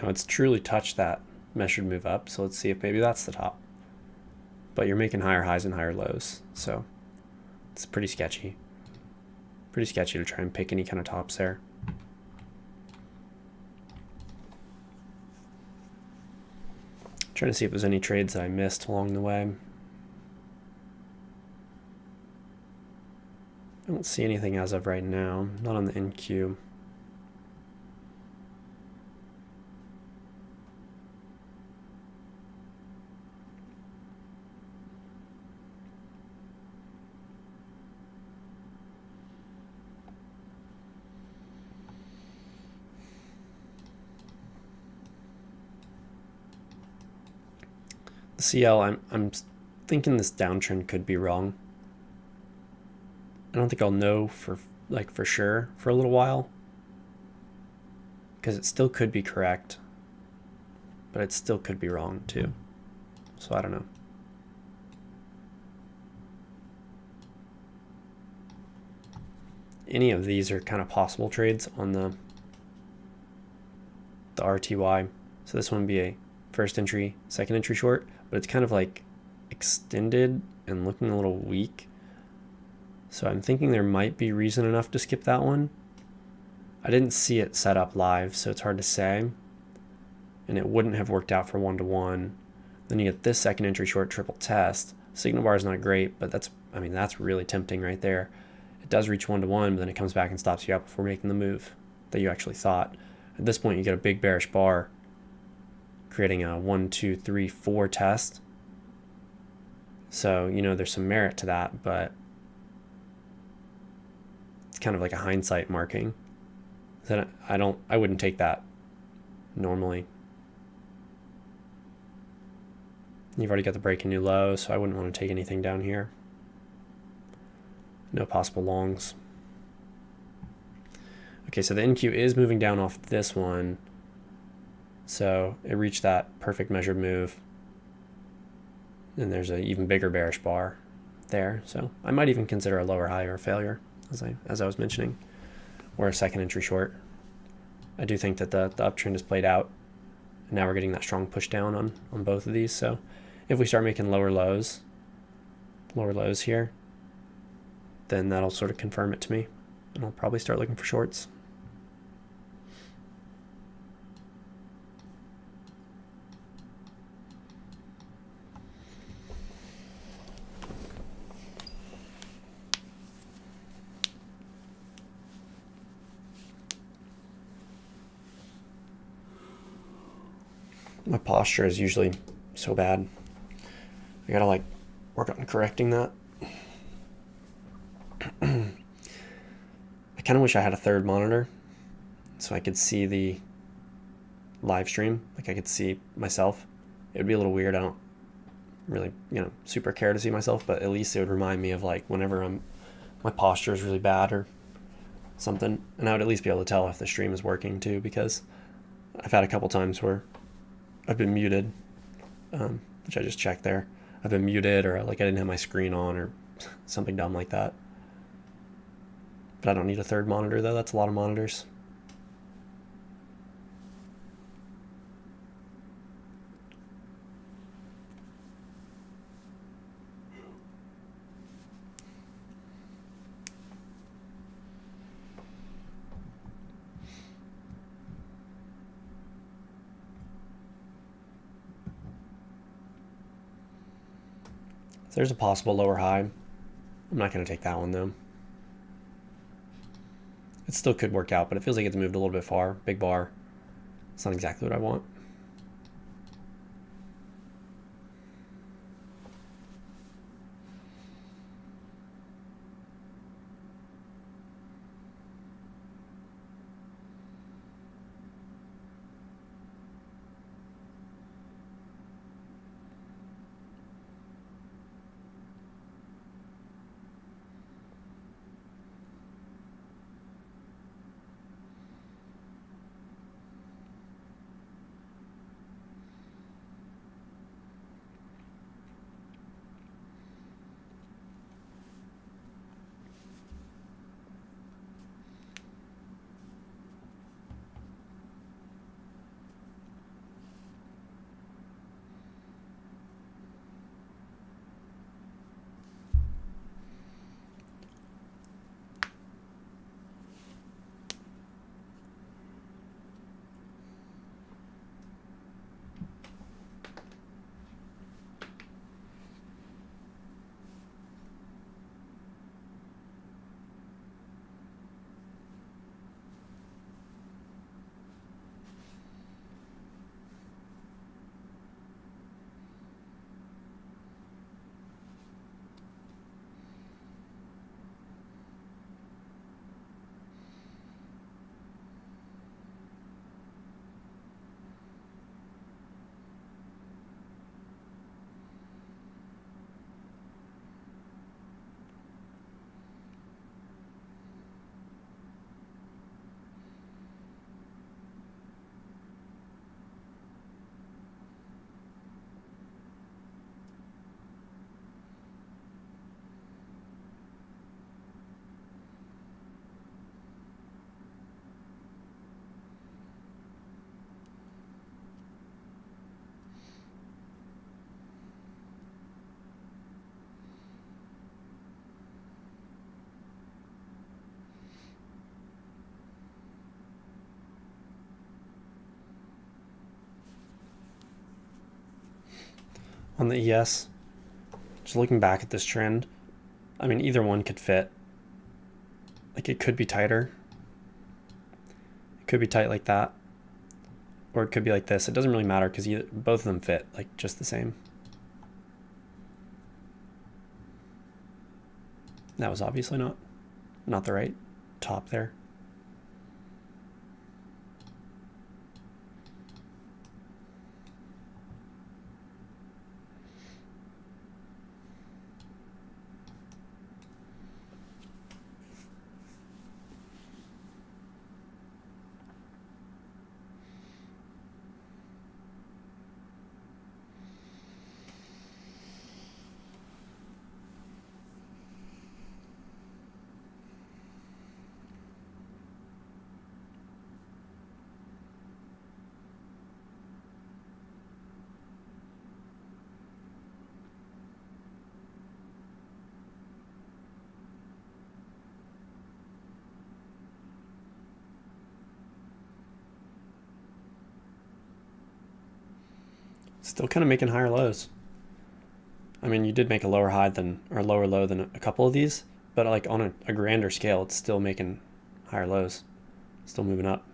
Now it's truly touched that measured move up, so let's see if maybe that's the top. But you're making higher highs and higher lows, so it's pretty sketchy. Pretty sketchy to try and pick any kind of tops there. Trying to see if there's any trades that I missed along the way. I don't see anything as of right now, not on the NQ. CL, I'm thinking this downtrend could be wrong. I don't think I'll know for sure for a little while, because it still could be correct, but it still could be wrong too. So I don't know. Any of these are kind of possible trades on the RTY. So this one would be a first entry, second entry short, but it's kind of like extended and looking a little weak. So I'm thinking there might be reason enough to skip that one. I didn't see it set up live, so it's hard to say. And it wouldn't have worked out for 1-to-1. Then you get this second entry short triple test. Signal bar is not great, but that's really tempting right there. It does reach 1-to-1, but then it comes back and stops you out before making the move that you actually thought. At this point, you get a big bearish bar, creating a 1, 2, 3, 4 test. So, there's some merit to that, but it's kind of like a hindsight marking. That I wouldn't take that normally. You've already got the break and new low, so I wouldn't want to take anything down here. No possible longs. Okay, so the NQ is moving down off this one. So it reached that perfect measured move. And there's an even bigger bearish bar there. So I might even consider a lower high or a failure, as I was mentioning, or a second entry short. I do think that the uptrend has played out. And now we're getting that strong push down on both of these. So if we start making lower lows here, then that'll sort of confirm it to me. And I'll probably start looking for shorts. My posture is usually so bad. I gotta work on correcting that. I kind of wish I had a third monitor so I could see the live stream. I could see myself. It would be a little weird. I don't really, super care to see myself, but at least it would remind me of whenever my posture is really bad or something, and I would at least be able to tell if the stream is working too, because I've had a couple times where I've been muted, which I just checked there. I've been muted, or I didn't have my screen on, or something dumb like that. But I don't need a third monitor though. That's a lot of monitors. So there's a possible lower high. I'm not going to take that one though. It still could work out, but it feels like it's moved a little bit far. Big bar. It's not exactly what I want. On the ES, just looking back at this trend, I mean, either one could fit. It could be tighter. It could be tight like that. or it could be like this. It doesn't really matter because both of them fit like just the same. That was obviously not the right top there. Still kind of making higher lows. I mean, you did make a lower high than, or a lower low than a couple of these, but like on a grander scale, it's still making higher lows. Still moving up.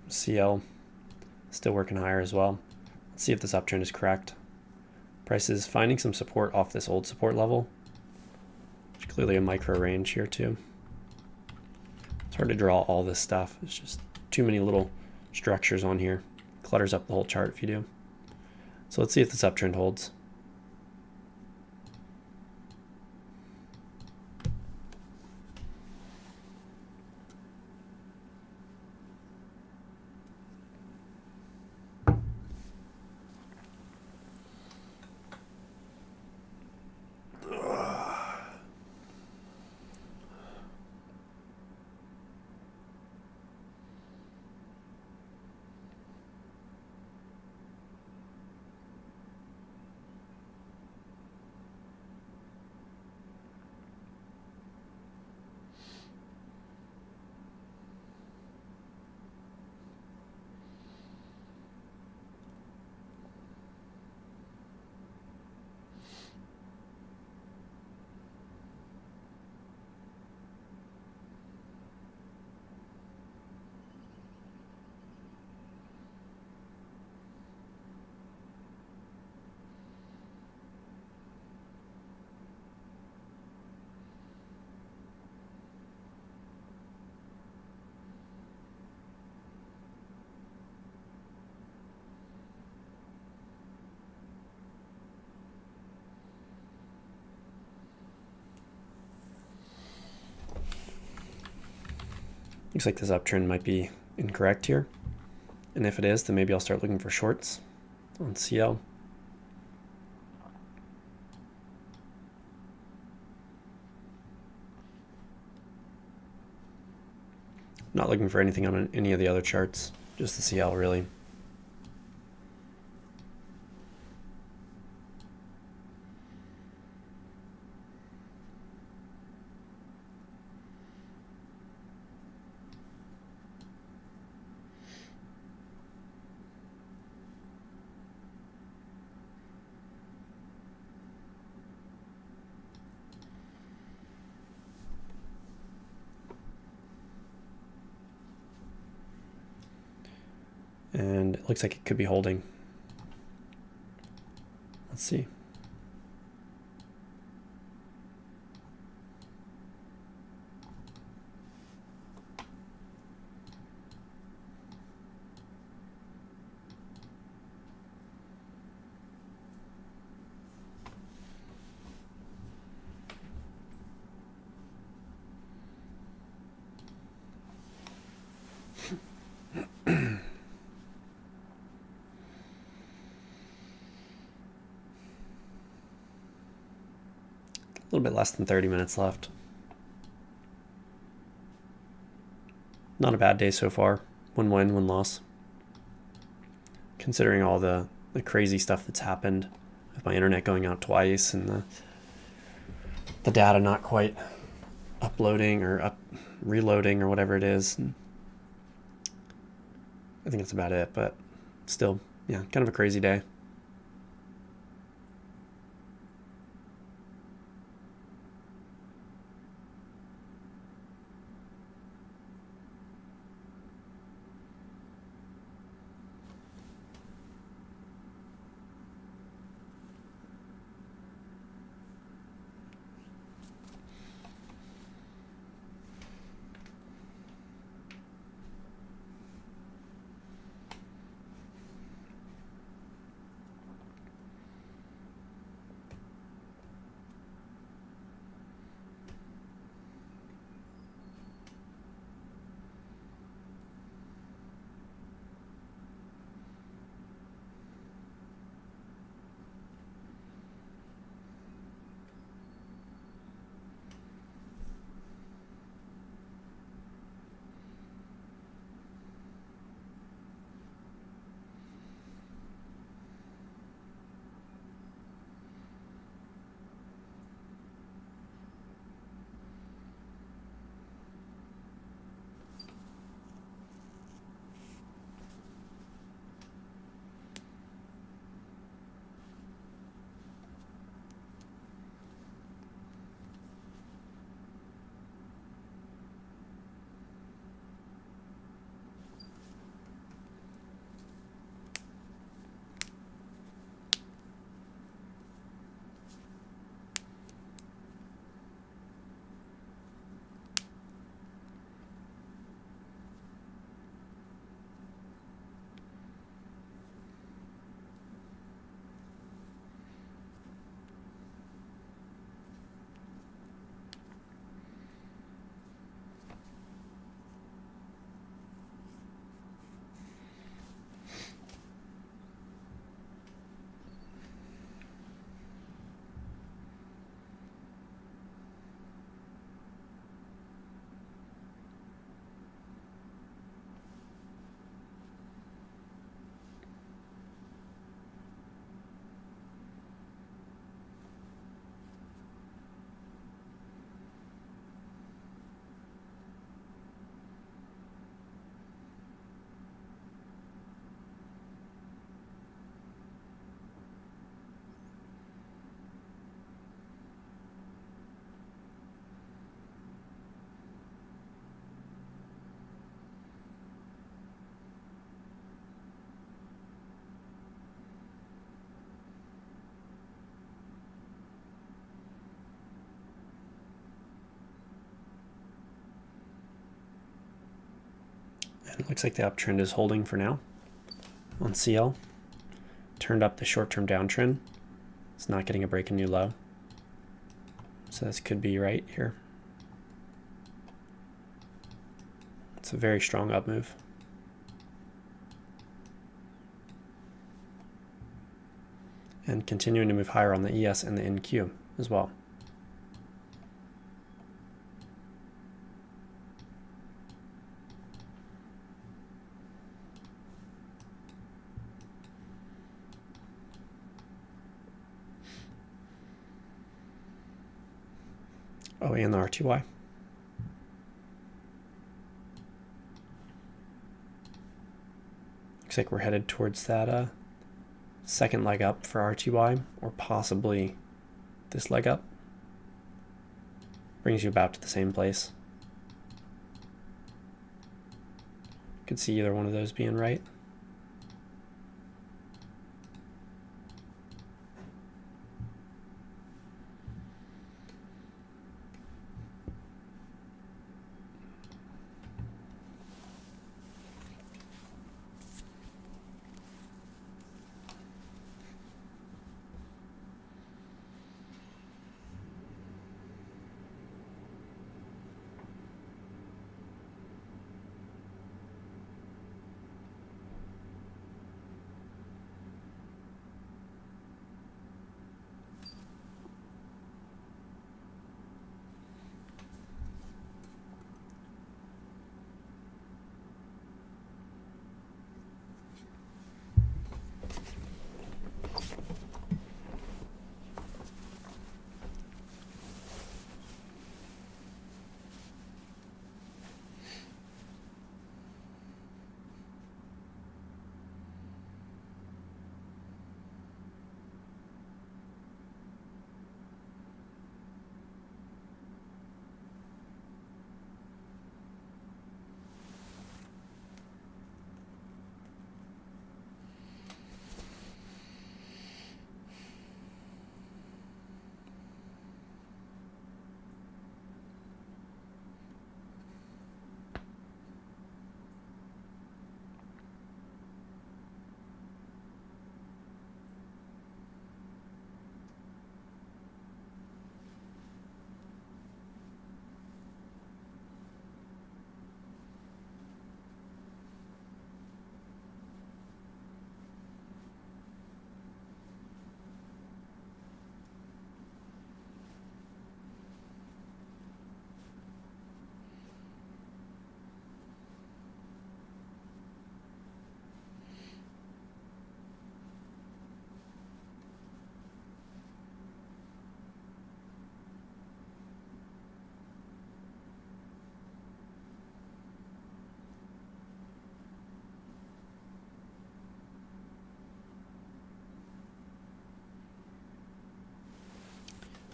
CL still working higher as well. Let's see if this uptrend is correct. Price is finding some support off this old support level. There's clearly a micro range here too. It's hard to draw all this stuff. It's just too many little structures on here. Clutters up the whole chart if you do. So let's see if this uptrend holds. Looks like this uptrend might be incorrect here. And if it is, then maybe I'll start looking for shorts on CL. Not looking for anything on any of the other charts, just the CL really. And it looks like it could be holding. Let's see. A little bit less than 30 minutes left. Not a bad day so far. One win, one loss. Considering all the crazy stuff that's happened with my internet going out twice and the data not quite uploading or reloading or whatever it is. I think that's about it, but still, yeah, kind of a crazy day. Looks like the uptrend is holding for now on CL. Turned up the short-term downtrend. It's not getting a break in new low. So this could be right here. It's a very strong up move. And continuing to move higher on the ES and the NQ as well. Oh, and the RTY. Looks like we're headed towards that second leg up for RTY, or possibly this leg up. Brings you about to the same place. Could see either one of those being right.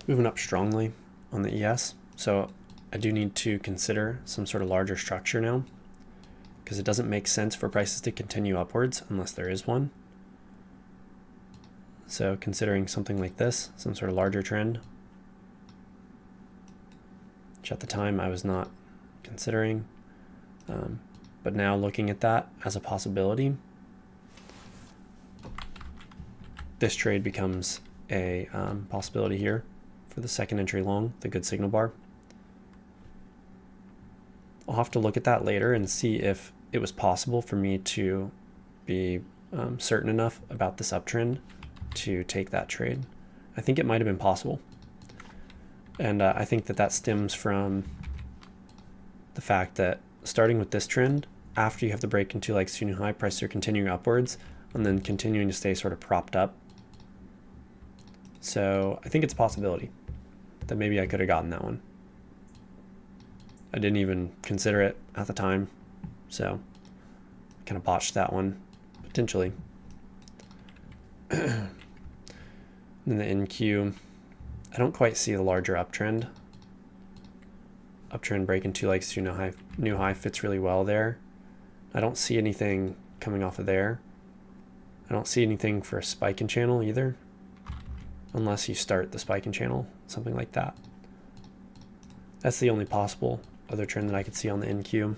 Moving up strongly on the ES, so I do need to consider some sort of larger structure now, because it doesn't make sense for prices to continue upwards unless there is one. So considering something like this, some sort of larger trend, which at the time I was not considering, but now looking at that as a possibility, this trade becomes a possibility here for the second entry long, the good signal bar. I'll have to look at that later and see if it was possible for me to be certain enough about this uptrend to take that trade. I think it might have been possible. And I think that that stems from the fact that starting with this trend, after you have the break into like new high, prices are continuing upwards and then continuing to stay sort of propped up. So I think it's a possibility that maybe I could have gotten that one. I didn't even consider it at the time, so kind of botched that one potentially. Then the NQ, I don't quite see the larger uptrend. Uptrend break into like new high fits really well there. I don't see anything coming off of there. I don't see anything for a spike in channel either, unless you start the spike in channel, something like that. That's the only possible other trend that I could see on the NQ.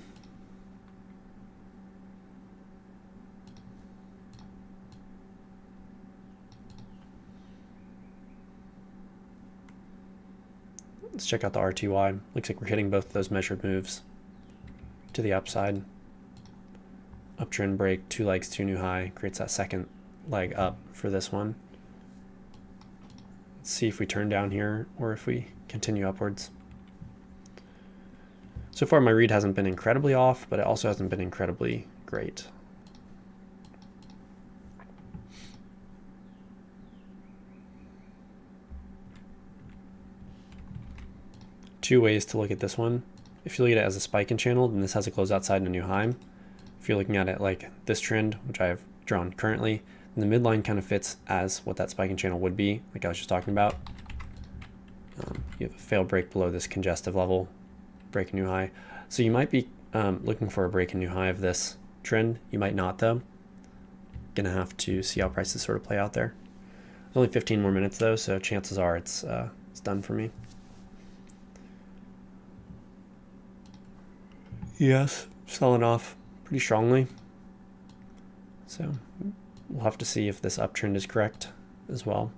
Let's check out the RTY. Looks like we're hitting both of those measured moves to the upside. Uptrend break, 2 legs, 2 new high, creates that second leg up for this one. Let's see if we turn down here or if we continue upwards. So far my read hasn't been incredibly off, but it also hasn't been incredibly great. Two ways to look at this one. If you look at it as a spike in channel, then this has a close outside and a new high. If you're looking at it like this trend, which I have drawn currently, then the midline kind of fits as what that spike in channel would be, like I was just talking about. You have a failed break below this congestive level, break a new high. So you might be looking for a break a new high of this trend. You might not though. Gonna have to see how prices sort of play out there. There's only 15 more minutes though, so chances are it's done for me. Yes, selling off pretty strongly. So we'll have to see if this uptrend is correct as well.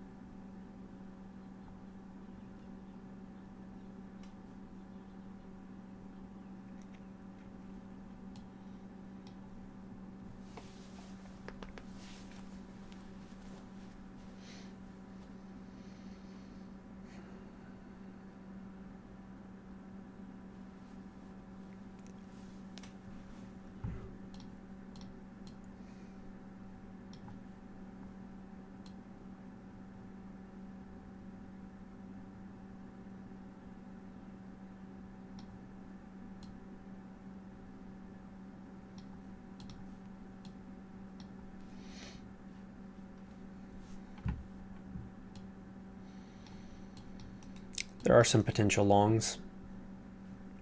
There are some potential longs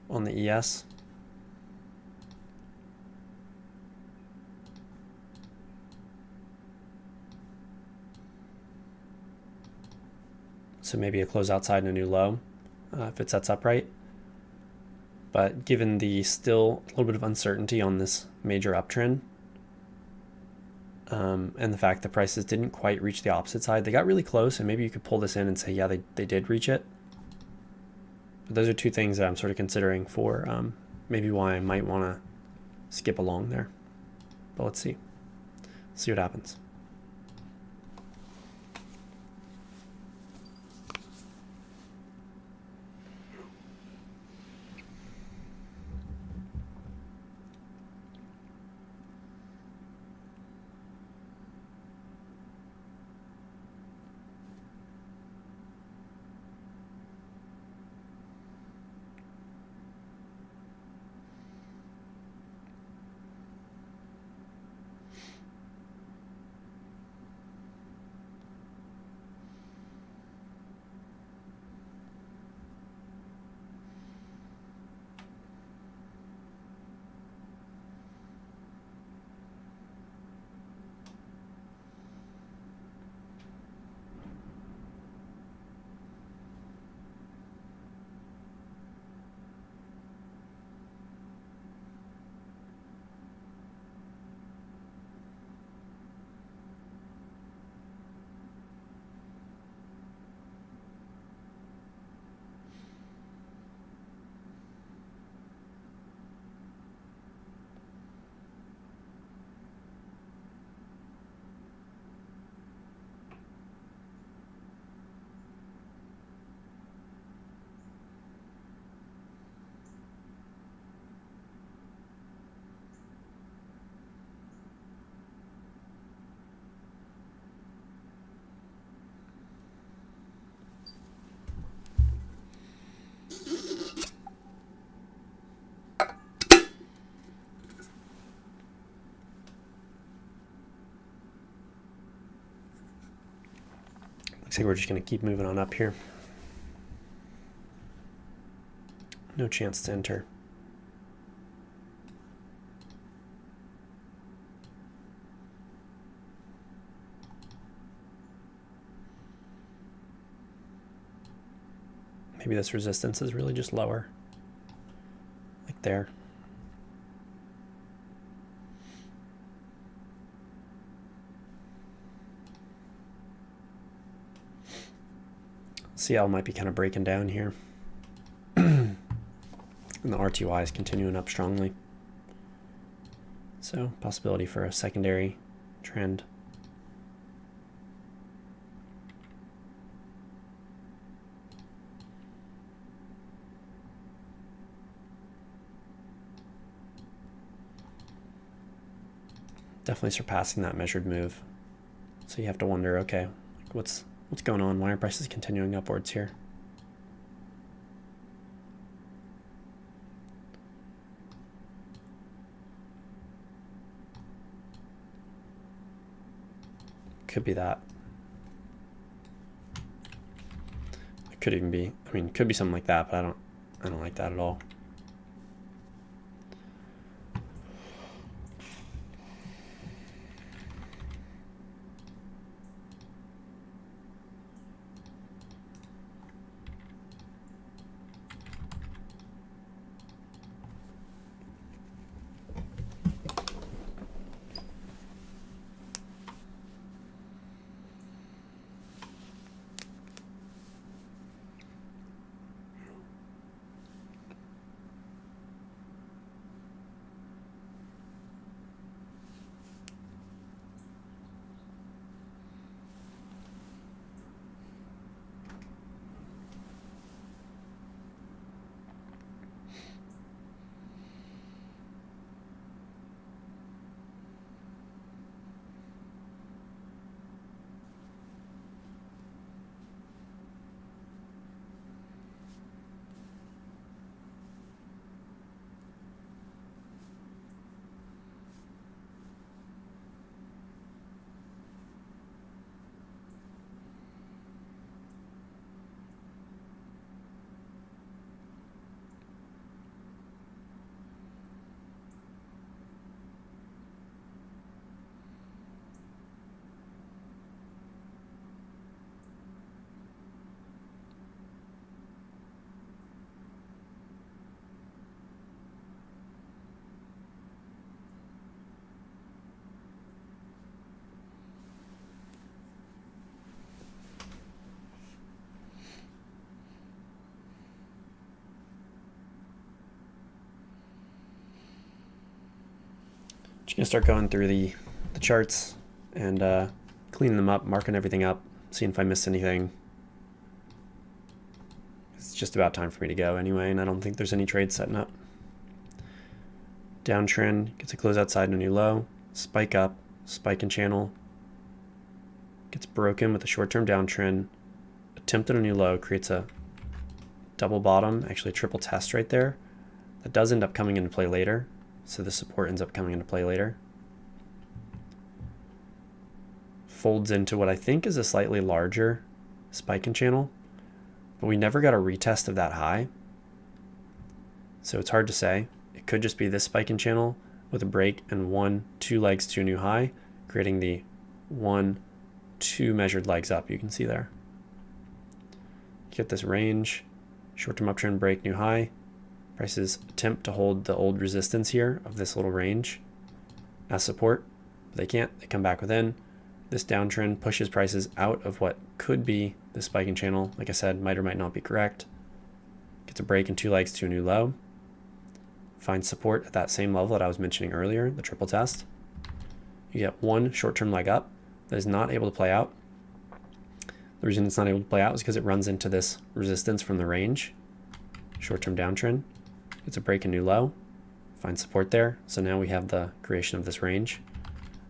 on the ES. So maybe a close outside and a new low if it sets up right. But given the still a little bit of uncertainty on this major uptrend, and the fact that prices didn't quite reach the opposite side, they got really close, and maybe you could pull this in and say, yeah, they did reach it. But those are two things that I'm sort of considering for maybe why I might want to skip along there. But let's see. See what happens. Looks like we're just going to keep moving on up here. No chance to enter. Maybe this resistance is really just lower, like there. CL might be kind of breaking down here. And the RTY is continuing up strongly. So possibility for a secondary trend. Definitely surpassing that measured move. So you have to wonder, okay, what's going on? Why are prices continuing upwards here? Could be that. It could even be, I mean, it could be something like that, but I don't like that at all. Just gonna start going through the charts and cleaning them up, marking everything up, seeing if I missed anything. It's just about time for me to go anyway, and I don't think there's any trades setting up. Downtrend gets a close outside and a new low, spike up, spike and channel, gets broken with a short-term downtrend, attempt at a new low, creates a double bottom, actually a triple test right there. That does end up coming into play later. So the support ends up coming into play later. Folds into what I think is a slightly larger spike and channel, but we never got a retest of that high. So it's hard to say. It could just be this spike and channel with a break and two legs to a new high, creating the 2 measured legs up you can see there. Get this range, short-term uptrend break, new high. Prices attempt to hold the old resistance here of this little range as support. They can't, they come back within. This downtrend pushes prices out of what could be the spiking channel. Like I said, might or might not be correct. Gets a break and 2 legs to a new low. Finds support at that same level that I was mentioning earlier, the triple test. You get one short-term leg up that is not able to play out. The reason it's not able to play out is because it runs into this resistance from the range. Short-term downtrend. It's a break and new low, find support there. So now we have the creation of this range.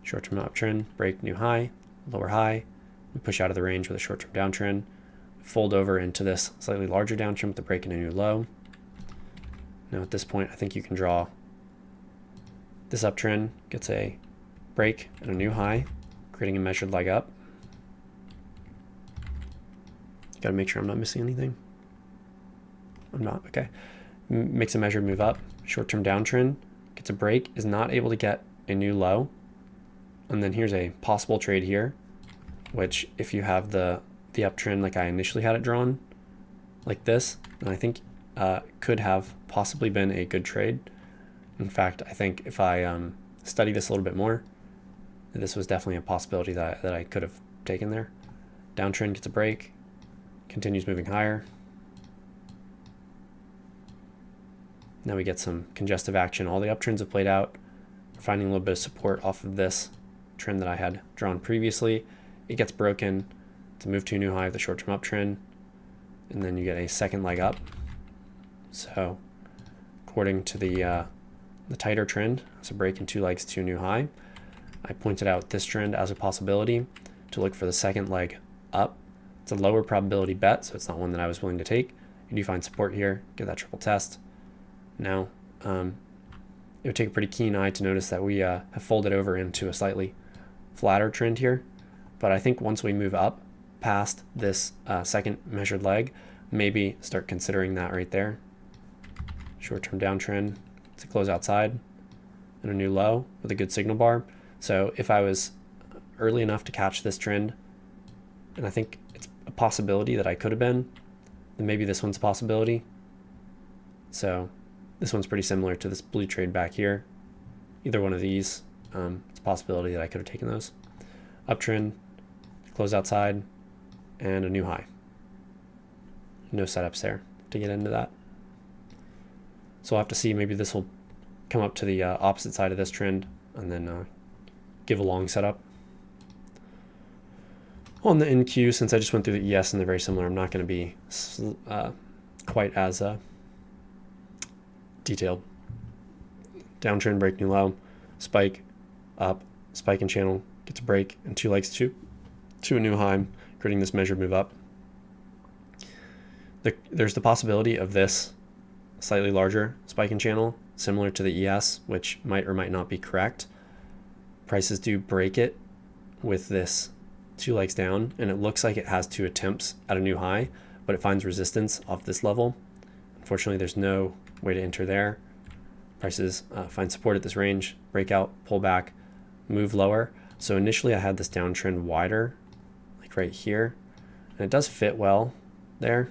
Short-term uptrend, break, new high, lower high. We push out of the range with a short-term downtrend, fold over into this slightly larger downtrend with a break and a new low. Now at this point, I think you can draw this uptrend, gets a break and a new high, creating a measured leg up. You gotta make sure I'm not missing anything. I'm not, okay. Makes a measured move up, short-term downtrend, gets a break, is not able to get a new low. And then here's a possible trade here, which if you have the uptrend like I initially had it drawn, like this, then I think could have possibly been a good trade. In fact, I think if I study this a little bit more, this was definitely a possibility that I could have taken there. Downtrend gets a break, continues moving higher. Now we get some congestive action. All the uptrends have played out. We're finding a little bit of support off of this trend that I had drawn previously. It gets broken to move to a new high of the short-term uptrend, and then you get a second leg up. So according to the tighter trend, it's a break in 2 legs to a new high. I pointed out this trend as a possibility to look for the second leg up. It's a lower probability bet, so it's not one that I was willing to take. You do find support here, get that triple test. Now, it would take a pretty keen eye to notice that we have folded over into a slightly flatter trend here. But I think once we move up past this second measured leg, maybe start considering that right there. Short-term downtrend to close outside and a new low with a good signal bar. So if I was early enough to catch this trend, and I think it's a possibility that I could have been, then maybe this one's a possibility. So this one's pretty similar to this blue trade back here. Either one of these, it's a possibility that I could have taken those. Uptrend, close outside, and a new high. No setups there to get into that. So we'll have to see, maybe this will come up to the opposite side of this trend and then give a long setup. On the NQ, since I just went through the ES and they're very similar, I'm not going to be quite as detailed. Downtrend, break new low, spike, up, spike and channel, gets a break, and 2 legs to a new high, creating this measured move up. There's the possibility of this slightly larger spike and channel, similar to the ES, which might or might not be correct. Prices do break it with this 2 legs down, and it looks like it has 2 attempts at a new high, but it finds resistance off this level. Unfortunately, there's no way to enter there. Prices find support at this range, breakout, pull back, move lower. So initially I had this downtrend wider, like right here, and it does fit well there.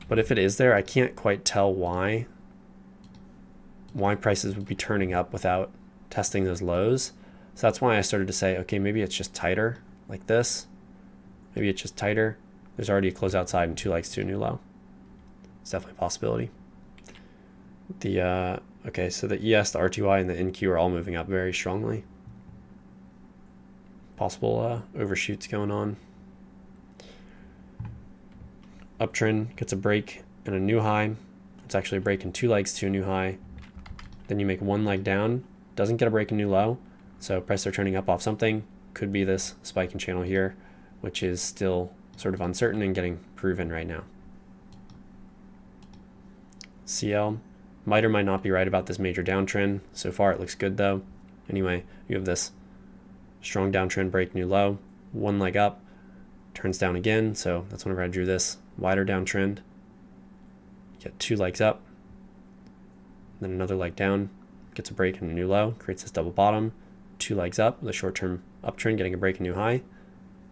But if it is there, I can't quite tell why prices would be turning up without testing those lows. So that's why I started to say, okay, maybe it's just tighter like this. Maybe it's just tighter. There's already a close outside and 2 legs to a new low. It's definitely a possibility. Okay, so the ES, the RTY, and the NQ are all moving up very strongly. Possible overshoots going on. Uptrend gets a break and a new high. It's actually a break in 2 legs to a new high. Then you make 1 leg down, doesn't get a break in new low. So prices are turning up off something. Could be this spike and channel here, which is still sort of uncertain and getting proven right now. CL might or might not be right about this major downtrend. So far it looks good though. Anyway, you have this strong downtrend, break new low, 1 leg up, turns down again. So that's whenever I drew this wider downtrend. Get 2 legs up, then another leg down, gets a break and a new low, creates this double bottom, 2 legs up, the short-term uptrend getting a break and new high,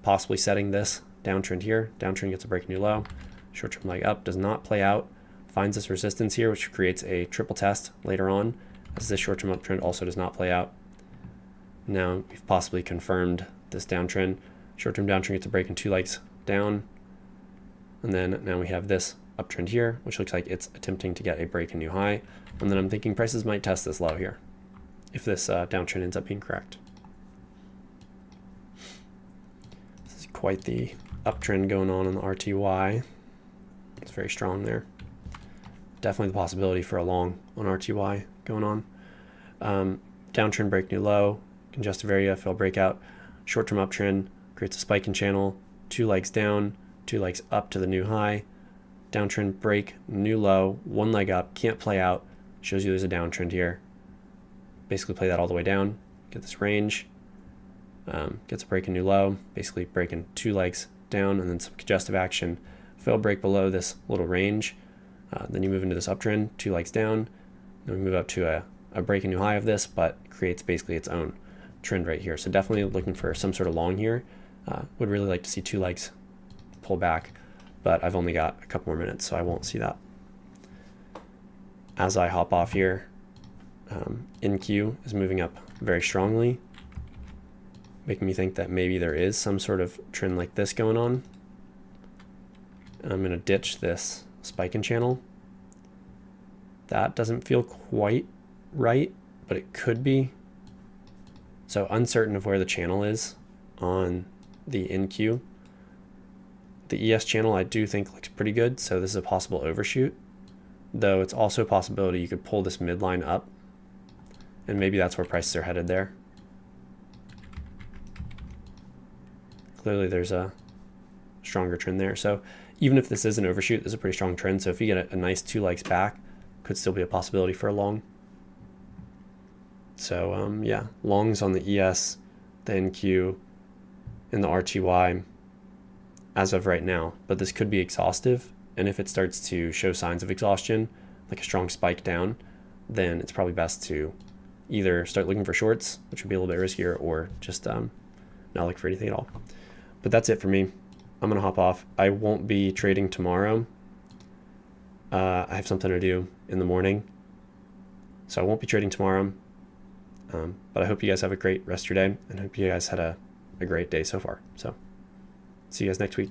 possibly setting this downtrend here. Downtrend gets a break and new low, short-term leg up does not play out, finds this resistance here, which creates a triple test later on, as this short-term uptrend also does not play out. Now we've possibly confirmed this downtrend. Short-term downtrend gets a break and 2 legs down, and then now we have this uptrend here, which looks like it's attempting to get a break and new high, and then I'm thinking prices might test this low here if this downtrend ends up being correct. This is quite the uptrend going on the RTY. It's very strong there. Definitely the possibility for a long on RTY going on. Downtrend, break new low, congestive area, fill breakout, short-term uptrend, creates a spike and channel, 2 legs down, 2 legs up to the new high, downtrend, break, new low, 1 leg up, can't play out, shows you there's a downtrend here. Basically play that all the way down, get this range, gets a break and new low, basically breaking 2 legs down and then some congestive action, fill break below this little range, then you move into this uptrend, 2 legs down, then we move up to a break and new high of this, but creates basically its own trend right here. So definitely looking for some sort of long here. Would really like to see 2 legs pull back, but I've only got a couple more minutes, so I won't see that. As I hop off here, NQ is moving up very strongly, making me think that maybe there is some sort of trend like this going on. I'm going to ditch this spike and channel That doesn't feel quite right, but it could be. So uncertain of where the channel is on the incur. The ES channel I do think looks pretty good, so this is a possible overshoot, though it's also a possibility you could pull this midline up, and maybe that's where prices are headed there. Clearly there's a stronger trend there. So even if this is an overshoot, this is a pretty strong trend. So if you get a nice 2 legs back, could still be a possibility for a long. So yeah, longs on the ES, the NQ, and the RTY as of right now, but this could be exhaustive. And if it starts to show signs of exhaustion, like a strong spike down, then it's probably best to either start looking for shorts, which would be a little bit riskier, or just not look for anything at all. But that's it for me. I'm gonna hop off. I won't be trading tomorrow. I have something to do in the morning, so I won't be trading tomorrow. But I hope you guys have a great rest of your day, and hope you guys had a great day so far. So see you guys next week.